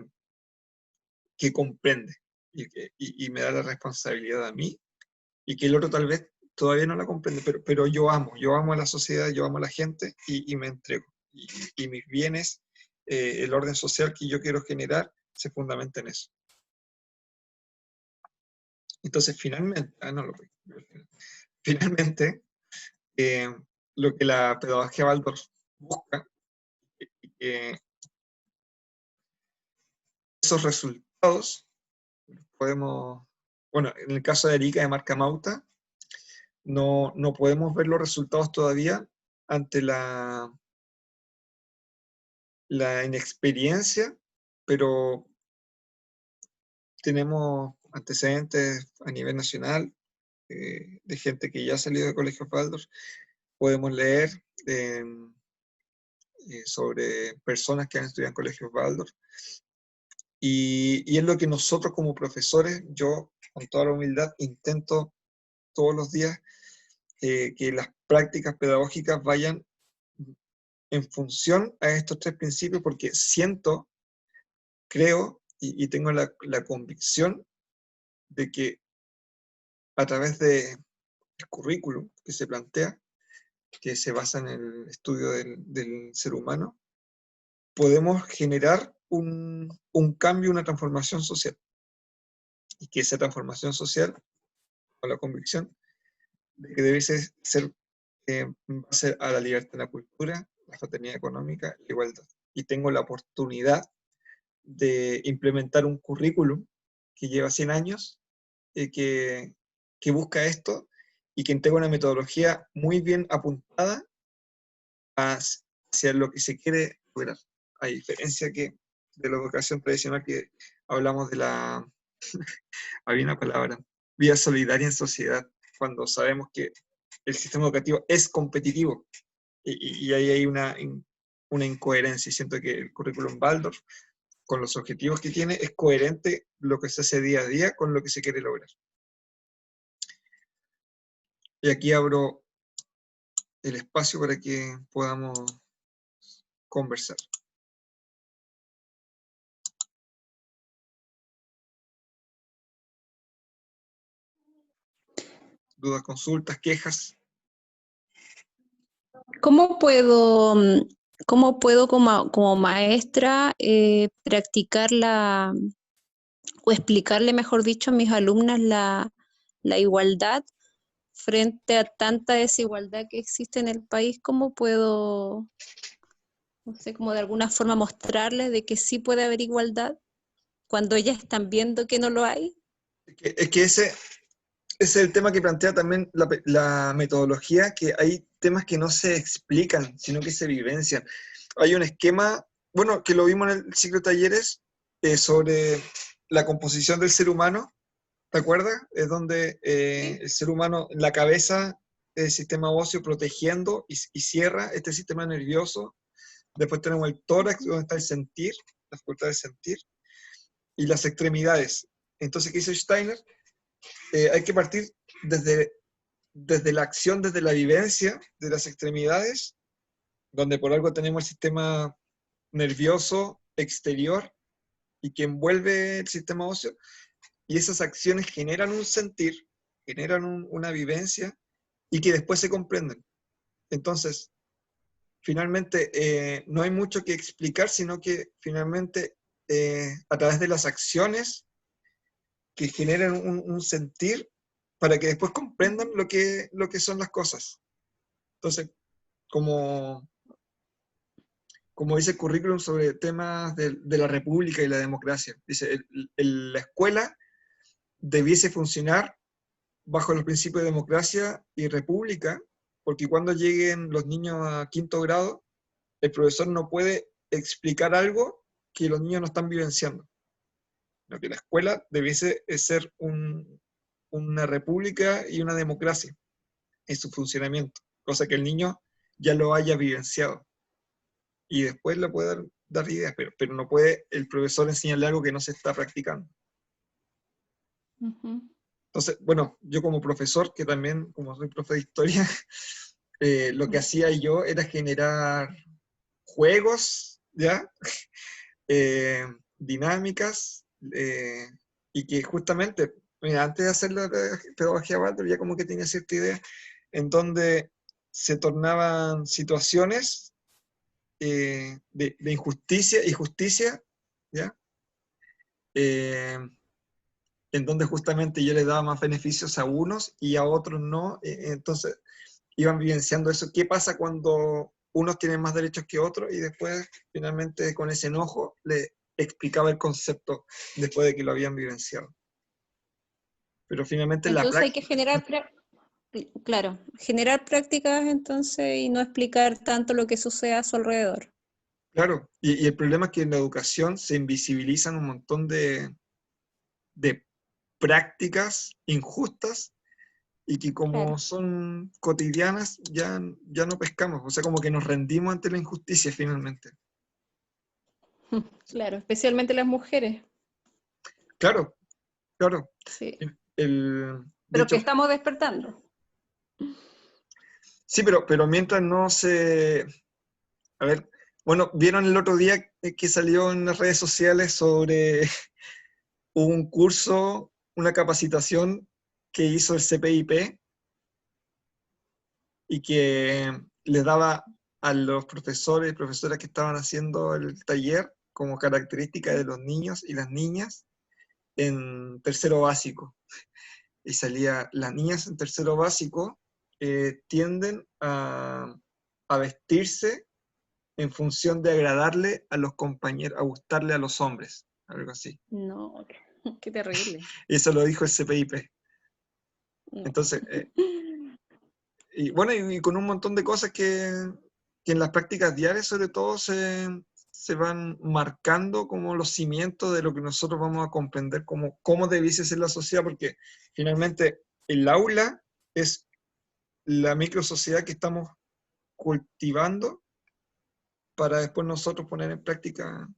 [SPEAKER 3] comprende y me da la responsabilidad a mí, y que el otro tal vez todavía no la comprende, pero yo amo a la sociedad, yo amo a la gente y me entrego. Y mis bienes, el orden social que yo quiero generar, se fundamenta en eso. Entonces, finalmente, finalmente, lo que la pedagogía Waldorf busca, que esos resultados podemos, bueno, en el caso de Arica de Marca Mauta, no podemos ver los resultados todavía ante la inexperiencia, pero tenemos antecedentes a nivel nacional de gente que ya ha salido de colegios Waldorf. Podemos leer sobre personas que han estudiado en colegios Waldorf, y es lo que nosotros como profesores, yo con toda la humildad intento todos los días, que las prácticas pedagógicas vayan en función a estos tres principios, porque siento, creo y tengo la convicción de que a través del currículum que se plantea, que se basa en el estudio del ser humano, podemos generar un cambio, una transformación social. Y que esa transformación social, con la convicción de que debe ser en base a la libertad en la cultura, la fraternidad económica, la igualdad. Y tengo la oportunidad de implementar un currículum que lleva 100 años, que busca esto, y que entrega una metodología muy bien apuntada hacia lo que se quiere lograr. A diferencia de la educación tradicional, que hablamos de la, había una palabra, vida solidaria en sociedad, cuando sabemos que el sistema educativo es competitivo, y ahí hay una incoherencia, y siento que el currículum Waldorf, con los objetivos que tiene, es coherente lo que se hace día a día con lo que se quiere lograr. Y aquí abro el espacio para que podamos conversar. Dudas, consultas, quejas.
[SPEAKER 5] ¿Cómo puedo como maestra practicar o explicarle, mejor dicho, a mis alumnas la igualdad frente a tanta desigualdad que existe en el país? ¿Cómo puedo, no sé, como de alguna forma mostrarles de que sí puede haber igualdad cuando ellas están viendo que no lo hay?
[SPEAKER 3] Es que ese es el tema que plantea también la metodología, que hay temas que no se explican, sino que se vivencian. Hay un esquema, bueno, que lo vimos en el ciclo de talleres, sobre la composición del ser humano, ¿te acuerdas? Es donde el ser humano, la cabeza, el sistema óseo protegiendo y cierra este sistema nervioso. Después tenemos el tórax, donde está el sentir, la facultad de sentir, y las extremidades. Entonces, ¿qué hizo Steiner? Hay que partir desde la acción, desde la vivencia de las extremidades, donde por algo tenemos el sistema nervioso exterior y que envuelve el sistema óseo, y esas acciones generan un sentir, generan una vivencia, y que después se comprenden. Entonces, finalmente, no hay mucho que explicar, sino que finalmente, a través de las acciones que generan un sentir, para que después comprendan lo que son las cosas. Entonces, como dice el currículum sobre temas de la república y la democracia, dice, la escuela debiese funcionar bajo los principios de democracia y república, porque cuando lleguen los niños a 5º grado, el profesor no puede explicar algo que los niños no están vivenciando. Sino que la escuela debiese ser una república y una democracia en su funcionamiento, cosa que el niño ya lo haya vivenciado. Y después le puede dar ideas, pero no puede el profesor enseñarle algo que no se está practicando.
[SPEAKER 5] Ujú.
[SPEAKER 3] Entonces, bueno, yo como profesor, que también, como soy profe de historia, lo que hacía yo era generar juegos, ¿ya? Dinámicas, y que justamente, mira, antes de hacer la pedagogía Baldor, ya como que tenía cierta idea, en donde se tornaban situaciones de injusticia y justicia, ¿ya? En donde justamente yo les daba más beneficios a unos y a otros no, entonces iban vivenciando eso. ¿Qué pasa cuando unos tienen más derechos que otros? Y después, finalmente, con ese enojo, le explicaba el concepto después de que lo habían vivenciado. Pero finalmente la
[SPEAKER 5] Entonces hay que
[SPEAKER 3] práctica...
[SPEAKER 5] claro, generar prácticas entonces y no explicar tanto lo que sucede a su alrededor.
[SPEAKER 3] Claro, y el problema es que en la educación se invisibilizan un montón de prácticas injustas y que como
[SPEAKER 5] Claro.
[SPEAKER 3] son cotidianas ya no pescamos, o sea, como que nos rendimos ante la injusticia finalmente.
[SPEAKER 5] Claro, especialmente las mujeres.
[SPEAKER 3] Claro, claro.
[SPEAKER 5] Sí.
[SPEAKER 3] De
[SPEAKER 5] Pero
[SPEAKER 3] hecho,
[SPEAKER 5] que estamos despertando.
[SPEAKER 3] sí, pero mientras no se... A ver, bueno, ¿vieron el otro día que salió en las redes sociales sobre un curso, una capacitación que hizo el CPIP y que les daba a los profesores y profesoras que estaban haciendo el taller como característica de los niños y las niñas en 3º básico? Y salía, las niñas en 3º básico tienden a vestirse en función de agradarle a los compañeros, a gustarle a los hombres, algo así.
[SPEAKER 5] No, qué terrible.
[SPEAKER 3] Y eso lo dijo el CPIP.
[SPEAKER 5] No.
[SPEAKER 3] Entonces, y bueno, y con un montón de cosas que en las prácticas diarias sobre todo se van marcando como los cimientos de lo que nosotros vamos a comprender cómo debiese ser la sociedad, porque finalmente el aula es la microsociedad que estamos cultivando para después nosotros poner en práctica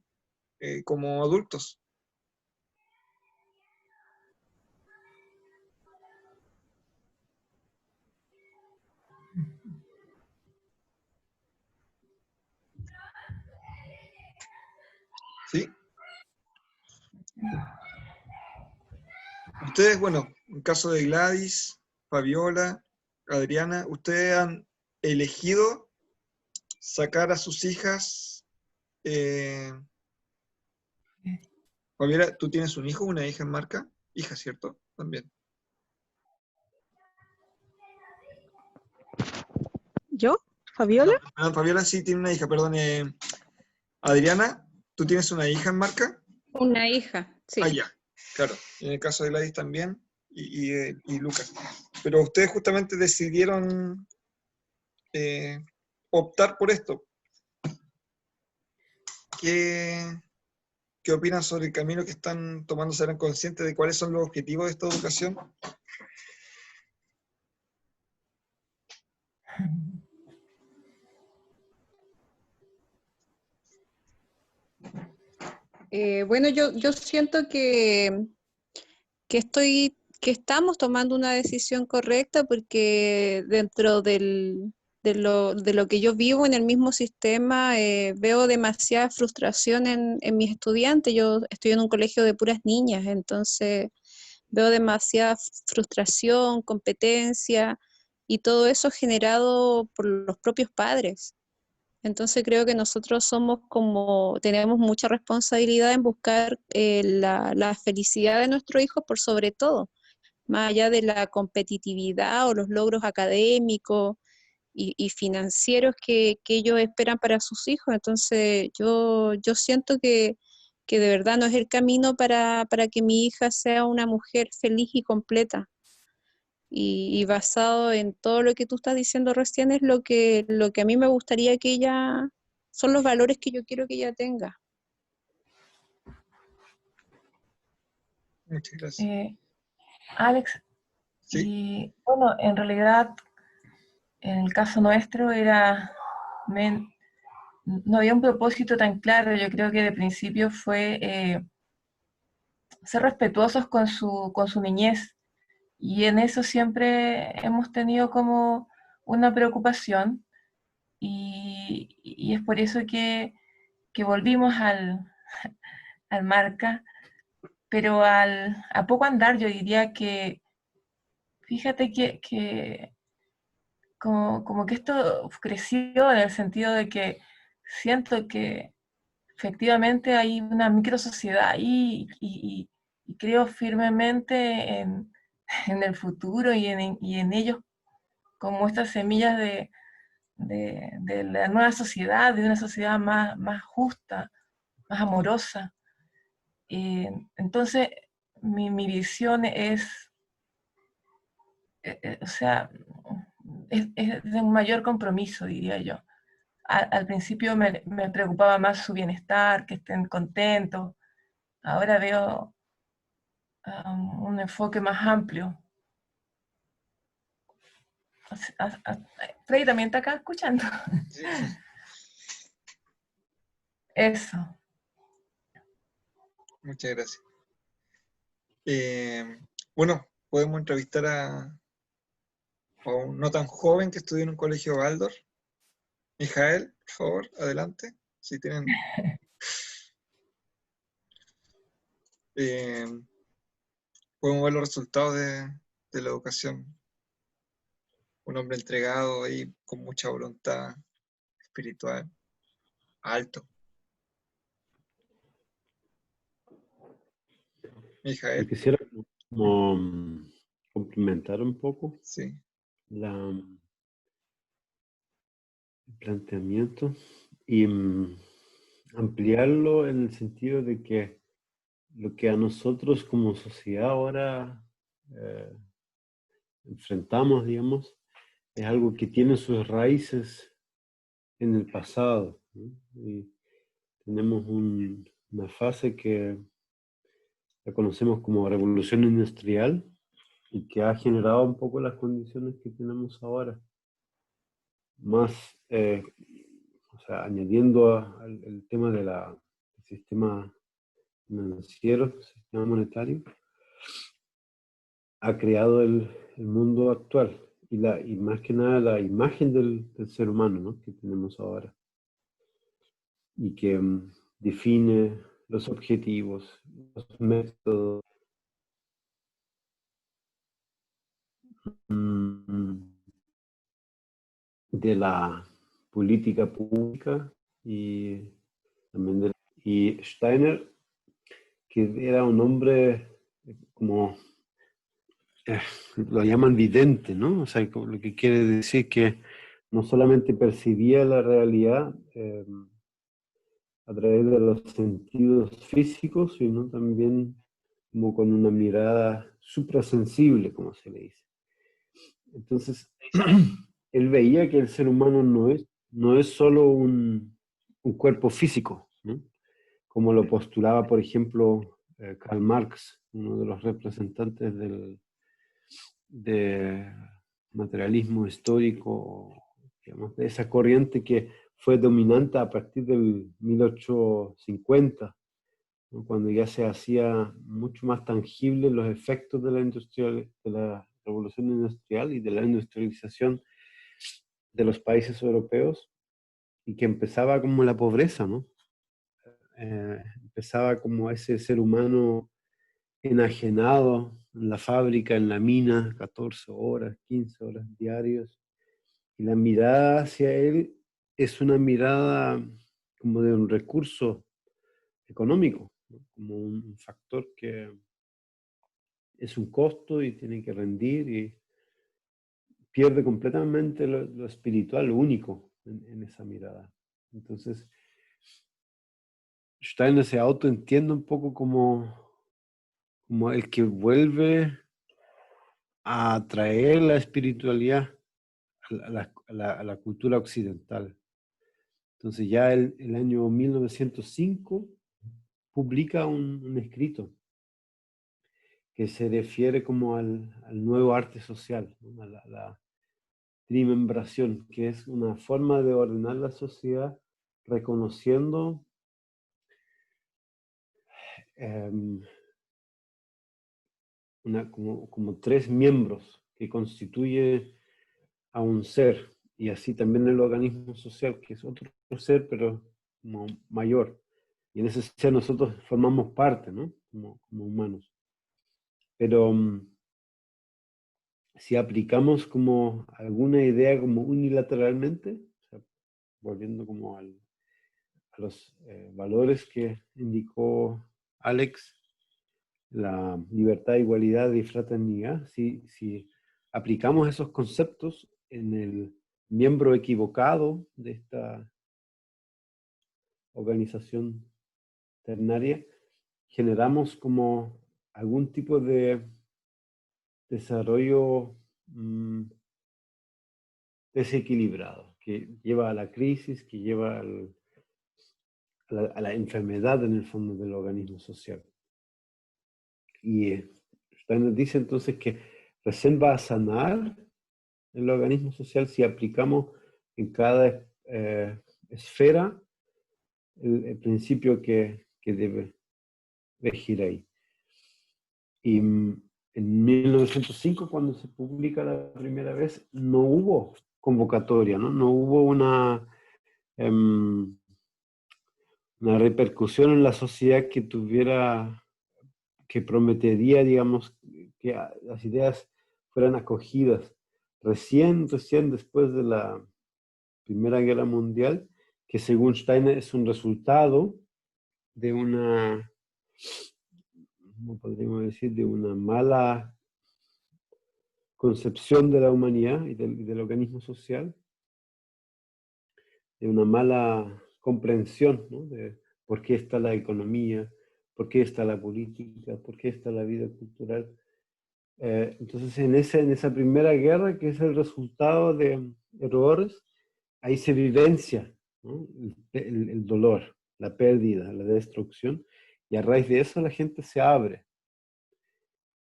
[SPEAKER 3] como adultos. ¿Sí? Ustedes, bueno, en caso de Gladys, Fabiola, Adriana, ¿ustedes han elegido sacar a sus hijas? Fabiola, ¿tú tienes un hijo o una hija en marca? Hija, ¿cierto? También.
[SPEAKER 4] ¿Yo? ¿Fabiola?
[SPEAKER 3] No, Fabiola sí tiene una hija, perdón. Adriana, ¿tú tienes una hija en marca?
[SPEAKER 5] Una hija, sí.
[SPEAKER 3] Ah, ya, claro. En el caso de Gladys también, y Lucas. Pero ustedes justamente decidieron optar por esto. ¿Qué opinan sobre el camino que están tomando? ¿Serán conscientes de cuáles son los objetivos de esta educación?
[SPEAKER 5] Bueno, yo siento que estoy que estamos tomando una decisión correcta porque dentro de lo que yo vivo en el mismo sistema, veo demasiada frustración en mis estudiantes. Yo estoy en un colegio de puras niñas, entonces veo demasiada frustración, competencia y todo eso generado por los propios padres. Entonces creo que nosotros tenemos mucha responsabilidad en buscar la felicidad de nuestros hijos por sobre todo, más allá de la competitividad o los logros académicos y financieros que ellos esperan para sus hijos. Entonces yo siento que de verdad no es el camino para que mi hija sea una mujer feliz y completa. Y basado en todo lo que tú estás diciendo recién es lo que a mí me gustaría que ella, son los valores que yo quiero que ella tenga.
[SPEAKER 3] Muchas gracias.
[SPEAKER 2] Alex,
[SPEAKER 3] Sí,
[SPEAKER 2] y bueno, en realidad, en el caso nuestro no había un propósito tan claro. Yo creo que de principio fue ser respetuosos con su niñez. Y en eso siempre hemos tenido como una preocupación y es por eso que volvimos al marca, pero a poco andar yo diría que, fíjate que como que esto creció en el sentido de que siento que efectivamente hay una micro sociedad ahí y creo firmemente en el futuro y en ellos como estas semillas de la nueva sociedad, de una sociedad más justa, más amorosa. Entonces, mi visión o sea, es de un mayor compromiso, diría yo. Al principio me preocupaba más su bienestar, que estén contentos. Ahora veo un enfoque más amplio. Freddy también está acá escuchando.
[SPEAKER 3] sí.
[SPEAKER 2] Eso.
[SPEAKER 3] Muchas gracias. Bueno, podemos entrevistar a un no tan joven que estudió en un colegio Waldorf. Mijael, por favor, adelante. Si tienen. eh, Podemos ver los resultados de la educación. Un hombre entregado ahí, con mucha voluntad espiritual, alto.
[SPEAKER 1] Yo
[SPEAKER 3] Mijael,
[SPEAKER 1] quisiera como, complementar un poco
[SPEAKER 3] sí.
[SPEAKER 1] el planteamiento y ampliarlo en el sentido de que lo que a nosotros como sociedad ahora enfrentamos, digamos, es algo que tiene sus raíces en el pasado, ¿no? Y tenemos una fase que la conocemos como revolución industrial y que ha generado un poco las condiciones que tenemos ahora. Más, o sea, añadiendo al tema del sistema financiero, sistema monetario, ha creado el mundo actual y más que nada la imagen del ser humano, ¿no?, que tenemos ahora y que define los objetivos, los métodos de la política pública y también y Steiner, que era un hombre como lo llaman vidente, ¿no? O sea, lo que quiere decir que no solamente percibía la realidad a través de los sentidos físicos, sino también como con una mirada suprasensible, como se le dice. Entonces, él veía que el ser humano no es solo un cuerpo físico, ¿no?, como lo postulaba, por ejemplo, Karl Marx, uno de los representantes de materialismo histórico, digamos, de esa corriente que fue dominante a partir del 1850 ¿no? Cuando ya se hacía mucho más tangible los efectos de la revolución industrial y de la industrialización de los países europeos, y que empezaba como la pobreza, ¿no? Empezaba como ese ser humano enajenado en la fábrica, en la mina, 14 horas, 15 horas diarios, y la mirada hacia él es una mirada como de un recurso económico, ¿no? Como un factor que es un costo y tiene que rendir, y pierde completamente lo espiritual, lo único en esa mirada. Entonces, Steiner se autoentiende un poco como el que vuelve a traer la espiritualidad a la cultura occidental. Entonces ya el año 1905 publica un escrito que se refiere como al nuevo arte social, ¿no? A la trimembración, que es una forma de ordenar la sociedad reconociendo como tres miembros que constituye a un ser, y así también el organismo social, que es otro ser, pero como mayor. Y en ese ser nosotros formamos parte, ¿no? Como humanos. Pero si aplicamos como alguna idea como unilateralmente, o sea, volviendo como a los valores que indicó Alex, la libertad, igualdad y fraternidad, si aplicamos esos conceptos en el miembro equivocado de esta organización ternaria, generamos como algún tipo de desarrollo desequilibrado, que lleva a la crisis, que lleva a la enfermedad en el fondo del organismo social. Y Steiner dice entonces que recién va a sanar el organismo social si aplicamos en cada esfera el principio que debe regir ahí. Y en 1905, cuando se publica la primera vez, no hubo convocatoria, ¿no? No hubo una repercusión en la sociedad que prometería, digamos, que las ideas fueran acogidas. Recién después de la Primera Guerra Mundial, que según Steiner es un resultado de una, ¿cómo podríamos decir?, de una mala concepción de la humanidad y del organismo social, de una mala comprensión, ¿no? De por qué está la economía, por qué está la política, por qué está la vida cultural. Entonces, en esa primera guerra, que es el resultado de errores, ahí se vivencia, ¿no? el dolor, la pérdida, la destrucción, y a raíz de eso la gente se abre.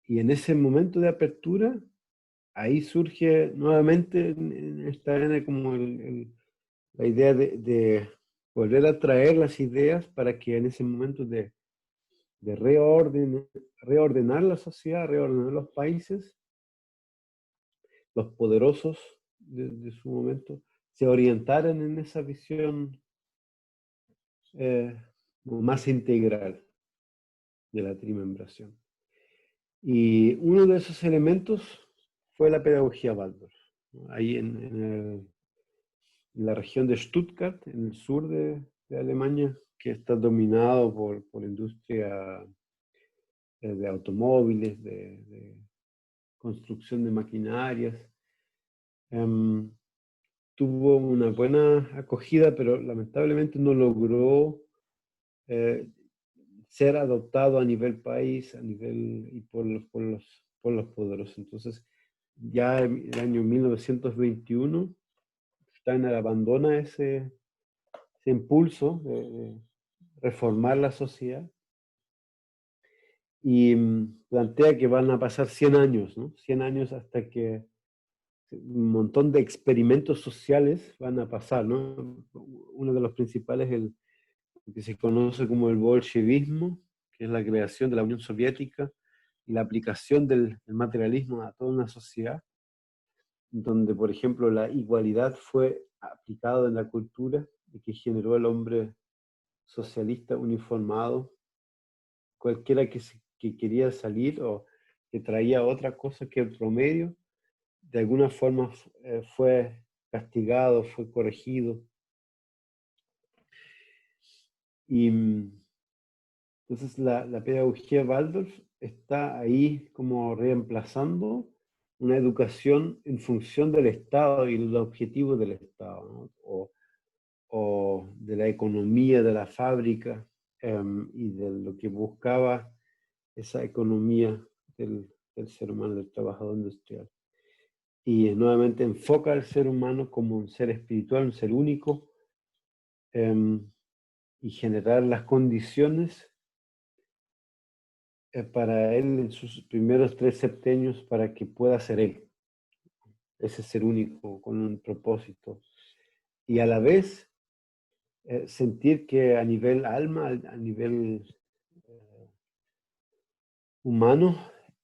[SPEAKER 1] Y en ese momento de apertura, ahí surge nuevamente en esta arena como la idea de volver a traer las ideas para que en ese momento de reordenar la sociedad, reordenar los países, los poderosos de su momento, se orientaran en esa visión más integral de la trimembración. Y uno de esos elementos fue la pedagogía Waldorf, ¿no? Ahí en la región de Stuttgart, en el sur de Alemania, que está dominado por industria de automóviles, de construcción de maquinarias. Tuvo una buena acogida, pero lamentablemente no logró ser adoptado a nivel país, y por los poderosos. Entonces, ya en el año 1921, Steiner abandona ese impulso de reformar la sociedad y plantea que van a pasar 100 años, ¿no? 100 años hasta que un montón de experimentos sociales van a pasar, ¿no? Uno de los principales es el que se conoce como el bolchevismo, que es la creación de la Unión Soviética y la aplicación del materialismo a toda una sociedad, donde, por ejemplo, la igualdad fue aplicada en la cultura y que generó el hombre socialista uniformado, cualquiera que quería salir o que traía otra cosa que el promedio, de alguna forma fue castigado, fue corregido. Y entonces la pedagogía Waldorf está ahí como reemplazando una educación en función del Estado y los objetivos del Estado, ¿no? O de la economía de la fábrica, y de lo que buscaba esa economía del ser humano, del trabajador industrial. Y nuevamente enfoca al ser humano como un ser espiritual, un ser único, y generar las condiciones para él en sus primeros 3 septenios para que pueda ser él, ese ser único con un propósito. Y a la vez sentir que a nivel alma, a nivel humano,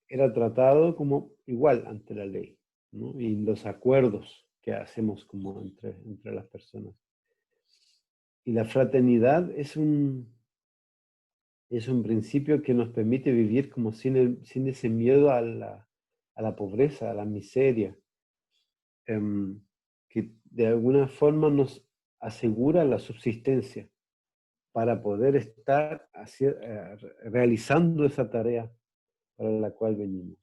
[SPEAKER 1] era tratado como igual ante la ley, ¿no? Y los acuerdos que hacemos como entre las personas. Y la fraternidad es un principio que nos permite vivir como sin ese miedo a la pobreza, a la miseria, que de alguna forma nos asegura la subsistencia para poder estar realizando esa tarea para la cual venimos.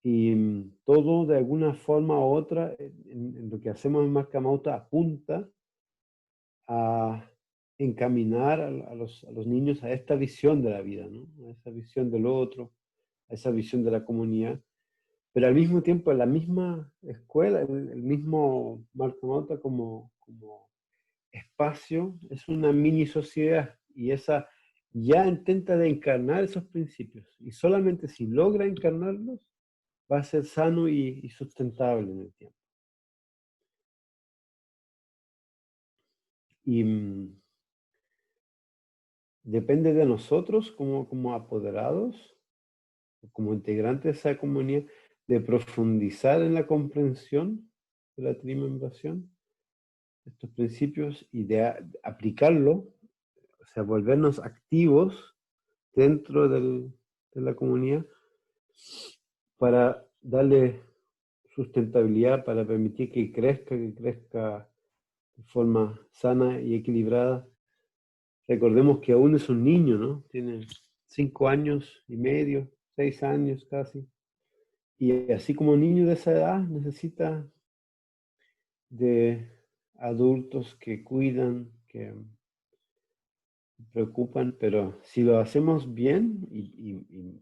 [SPEAKER 1] Y todo de alguna forma u otra, en lo que hacemos en Marcamauta, apunta a encaminar a los niños a esta visión de la vida, ¿no? A esa visión del otro, a esa visión de la comunidad. Pero al mismo tiempo, en la misma escuela, el mismo Marcamauta como espacio, es una mini sociedad, y esa ya intenta de encarnar esos principios. Y solamente si logra encarnarlos, va a ser sano y sustentable en el tiempo. Y depende de nosotros como apoderados, como integrantes de esa comunidad, de profundizar en la comprensión de la trimembración, estos principios, y de aplicarlo, o sea, volvernos activos dentro de la comunidad para darle sustentabilidad, para permitir que crezca de forma sana y equilibrada. Recordemos que aún es un niño, ¿no? Tiene 5 años y medio, 6 años casi. Y así como un niño de esa edad necesita de adultos que cuidan, que preocupan, pero si lo hacemos bien y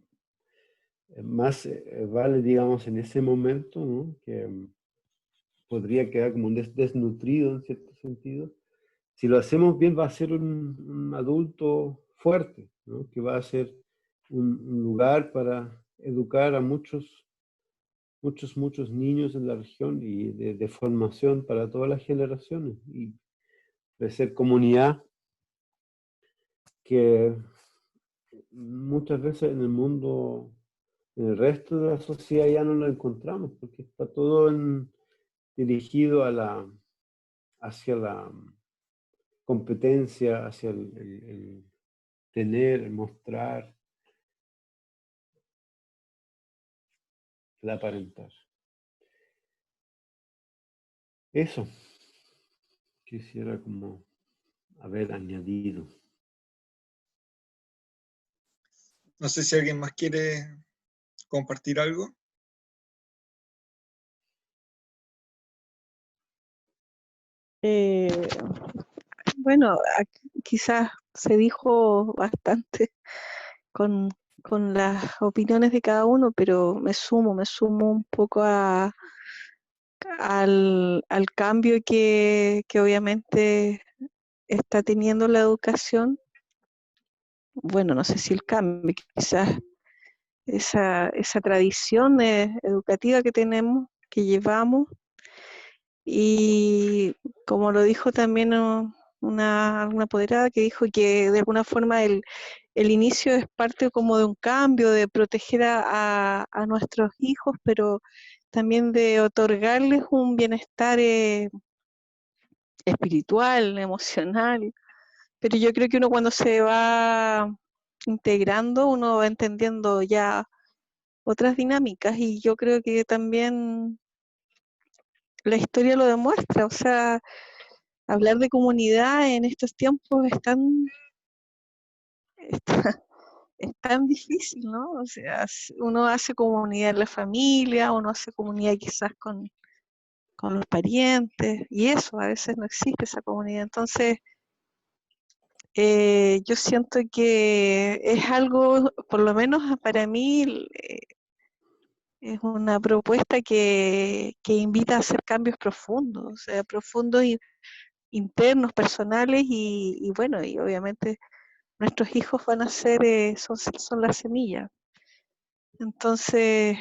[SPEAKER 1] más vale, digamos, en ese momento, ¿no? Que podría quedar como un desnutrido en cierto sentido. Si lo hacemos bien, va a ser un adulto fuerte, ¿no? Que va a ser un lugar para educar a muchos niños en la región, y de formación para todas las generaciones, y de ser comunidad que muchas veces en el mundo, en el resto de la sociedad, ya no lo encontramos, porque está todo dirigido hacia la competencia, hacia el tener, el mostrar, el aparentar. Eso quisiera como haber añadido.
[SPEAKER 3] No sé si alguien más quiere compartir algo.
[SPEAKER 4] Bueno, quizás se dijo bastante con las opiniones de cada uno, pero me sumo un poco al cambio que obviamente está teniendo la educación. Bueno, no sé si el cambio, quizás esa tradición educativa que tenemos, que llevamos, y como lo dijo también una apoderada que dijo que de alguna forma el inicio es parte como de un cambio, de proteger a nuestros hijos, pero también de otorgarles un bienestar espiritual, emocional. Pero yo creo que uno cuando se va integrando, uno va entendiendo ya otras dinámicas, y yo creo que también la historia lo demuestra. O sea, hablar de comunidad en estos tiempos es tan difícil, ¿no? O sea, uno hace comunidad en la familia, uno hace comunidad quizás con los parientes, y eso, a veces no existe esa comunidad. Entonces, yo siento que es algo, por lo menos para mí, es una propuesta que invita a hacer cambios profundos, o sea, profundos y internos, personales, y bueno, y obviamente nuestros hijos van a ser, son la semilla. Entonces,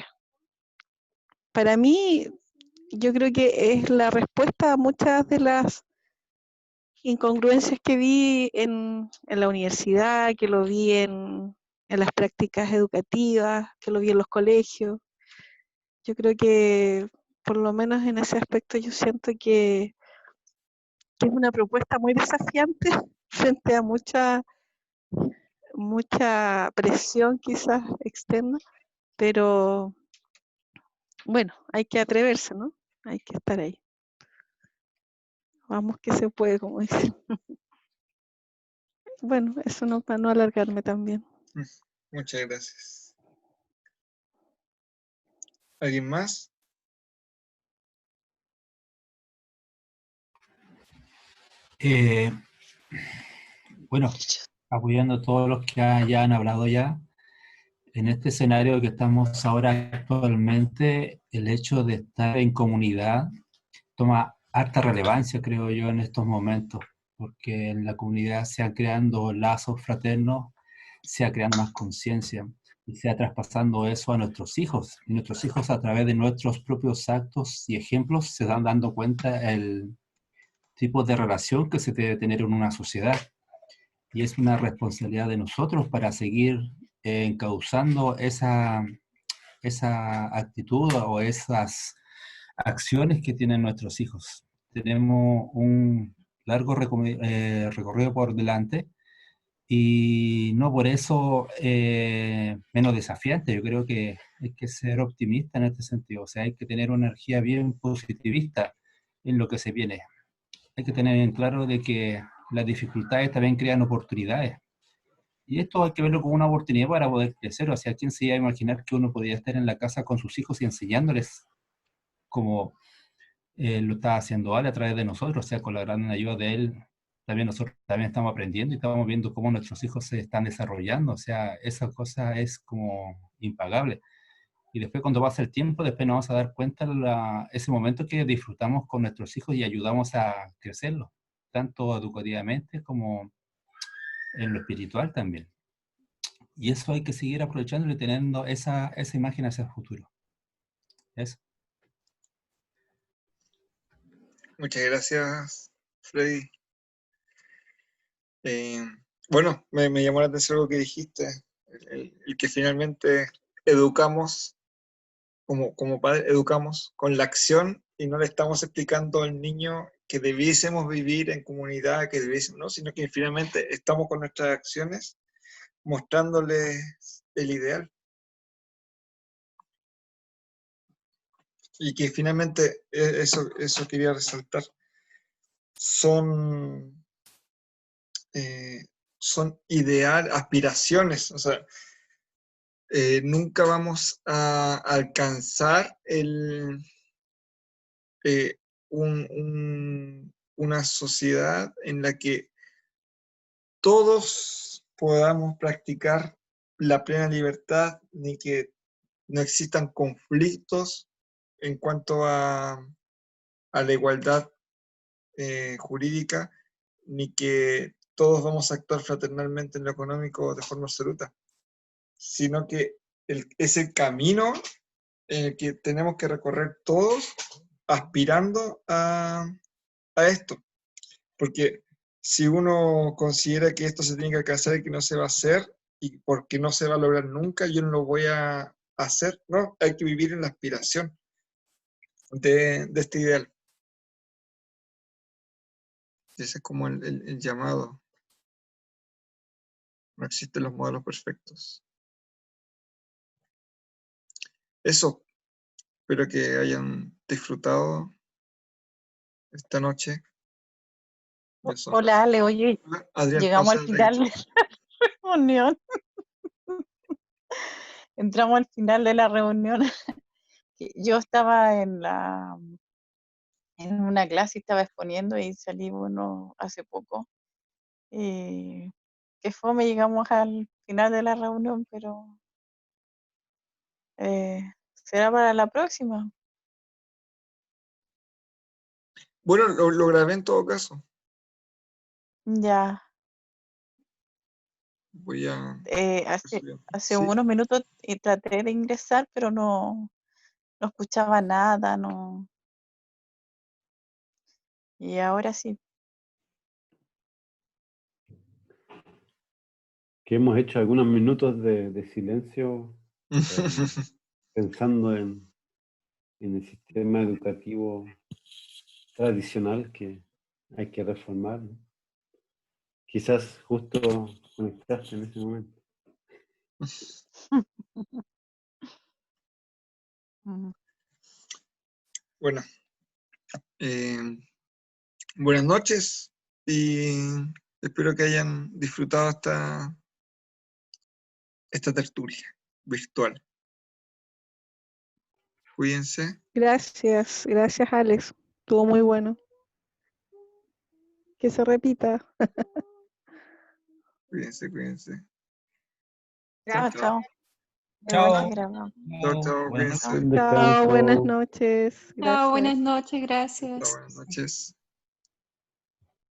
[SPEAKER 4] para mí, yo creo que es la respuesta a muchas de las incongruencias que vi en la universidad, que lo vi en las prácticas educativas, que lo vi en los colegios. Yo creo que, por lo menos en ese aspecto, yo siento que es una propuesta muy desafiante frente a mucha presión quizás externa, pero bueno, hay que atreverse, ¿no? Hay que estar ahí. Vamos que se puede, como dicen. Bueno, eso no, para no alargarme también.
[SPEAKER 3] Muchas gracias. ¿Alguien más?
[SPEAKER 6] Bueno, apoyando a todos los que ya han hablado ya, en este escenario que estamos ahora actualmente, el hecho de estar en comunidad toma harta relevancia, creo yo, en estos momentos, porque en la comunidad se han creando lazos fraternos, se ha creando más conciencia y se ha traspasando eso a nuestros hijos. Y nuestros hijos, a través de nuestros propios actos y ejemplos, se dan dando cuenta el tipo de relación que se debe tener en una sociedad. Y es una responsabilidad de nosotros para seguir encauzando esa actitud o esas acciones que tienen nuestros hijos. Tenemos un largo recorrido por delante y no por eso menos desafiante. Yo creo que hay que ser optimista en este sentido. O sea, hay que tener una energía bien positivista en lo que se viene. Hay que tener en claro de que las dificultades también crean oportunidades. Y esto hay que verlo como una oportunidad para poder crecer. O sea, ¿quién se iba a imaginar que uno podía estar en la casa con sus hijos y enseñándoles como lo está haciendo Ale a través de nosotros? O sea, con la gran ayuda de él, también nosotros también estamos aprendiendo y estamos viendo cómo nuestros hijos se están desarrollando. O sea, esa cosa es como impagable. Y después cuando pasa el tiempo, después nos vamos a dar cuenta ese momento que disfrutamos con nuestros hijos y ayudamos a crecerlos, tanto educativamente como en lo espiritual también. Y eso hay que seguir aprovechando y teniendo esa imagen hacia el futuro. Eso.
[SPEAKER 3] Muchas gracias, Freddy. Bueno, me llamó la atención algo que dijiste, el que finalmente educamos, como padre, educamos con la acción y no le estamos explicando al niño que debiésemos vivir en comunidad, que debiésemos, ¿no? Sino que finalmente estamos con nuestras acciones mostrándoles el ideal. Y que finalmente eso quería resaltar. Son aspiraciones, o sea, nunca vamos a alcanzar una sociedad en la que todos podamos practicar la plena libertad, ni que no existan conflictos en cuanto a la igualdad jurídica, ni que todos vamos a actuar fraternalmente en lo económico de forma absoluta, sino que es el camino en el que tenemos que recorrer todos aspirando a esto. Porque si uno considera que esto se tiene que alcanzar y que no se va a hacer, y porque no se va a lograr nunca, yo no lo voy a hacer. No, hay que vivir en la aspiración de este ideal. Ese es como el llamado. No existen los modelos perfectos. Eso, espero que hayan disfrutado esta noche. Ya son
[SPEAKER 7] Hola,
[SPEAKER 3] las-
[SPEAKER 7] Ale, oye,
[SPEAKER 3] Hola, Adrián,
[SPEAKER 7] llegamos
[SPEAKER 3] pausa
[SPEAKER 7] al
[SPEAKER 3] de
[SPEAKER 7] final de
[SPEAKER 3] 30.
[SPEAKER 7] la reunión. Entramos al final de la reunión. Yo estaba en una clase y estaba exponiendo y salí, bueno, hace poco. Que fome, llegamos al final de la reunión, pero será para la próxima.
[SPEAKER 3] Bueno, lo grabé en todo caso.
[SPEAKER 7] Ya,
[SPEAKER 3] Voy a...
[SPEAKER 7] hace
[SPEAKER 3] Sí.
[SPEAKER 7] unos minutos traté de ingresar, pero no escuchaba nada, no. Y ahora sí.
[SPEAKER 1] Que hemos hecho algunos minutos de silencio pensando en el sistema educativo tradicional que hay que reformar, ¿no? Quizás justo conectaste en ese momento.
[SPEAKER 3] Bueno, buenas noches y espero que hayan disfrutado esta tertulia virtual. Cuídense.
[SPEAKER 4] Gracias, gracias Alex. Estuvo muy bueno. Que se repita.
[SPEAKER 3] Cuídense, cuídense.
[SPEAKER 7] Chao,
[SPEAKER 3] Chao,
[SPEAKER 7] chao.
[SPEAKER 6] Chao.
[SPEAKER 7] Igual se grabó.
[SPEAKER 3] chao,
[SPEAKER 6] Buenas noches.
[SPEAKER 3] cuídense.
[SPEAKER 1] Buen
[SPEAKER 4] Chao, buenas
[SPEAKER 1] descanso.
[SPEAKER 4] noches.
[SPEAKER 5] Chao,
[SPEAKER 4] Gracias.
[SPEAKER 5] buenas noches,
[SPEAKER 3] Chao,
[SPEAKER 5] gracias.
[SPEAKER 3] buenas noches.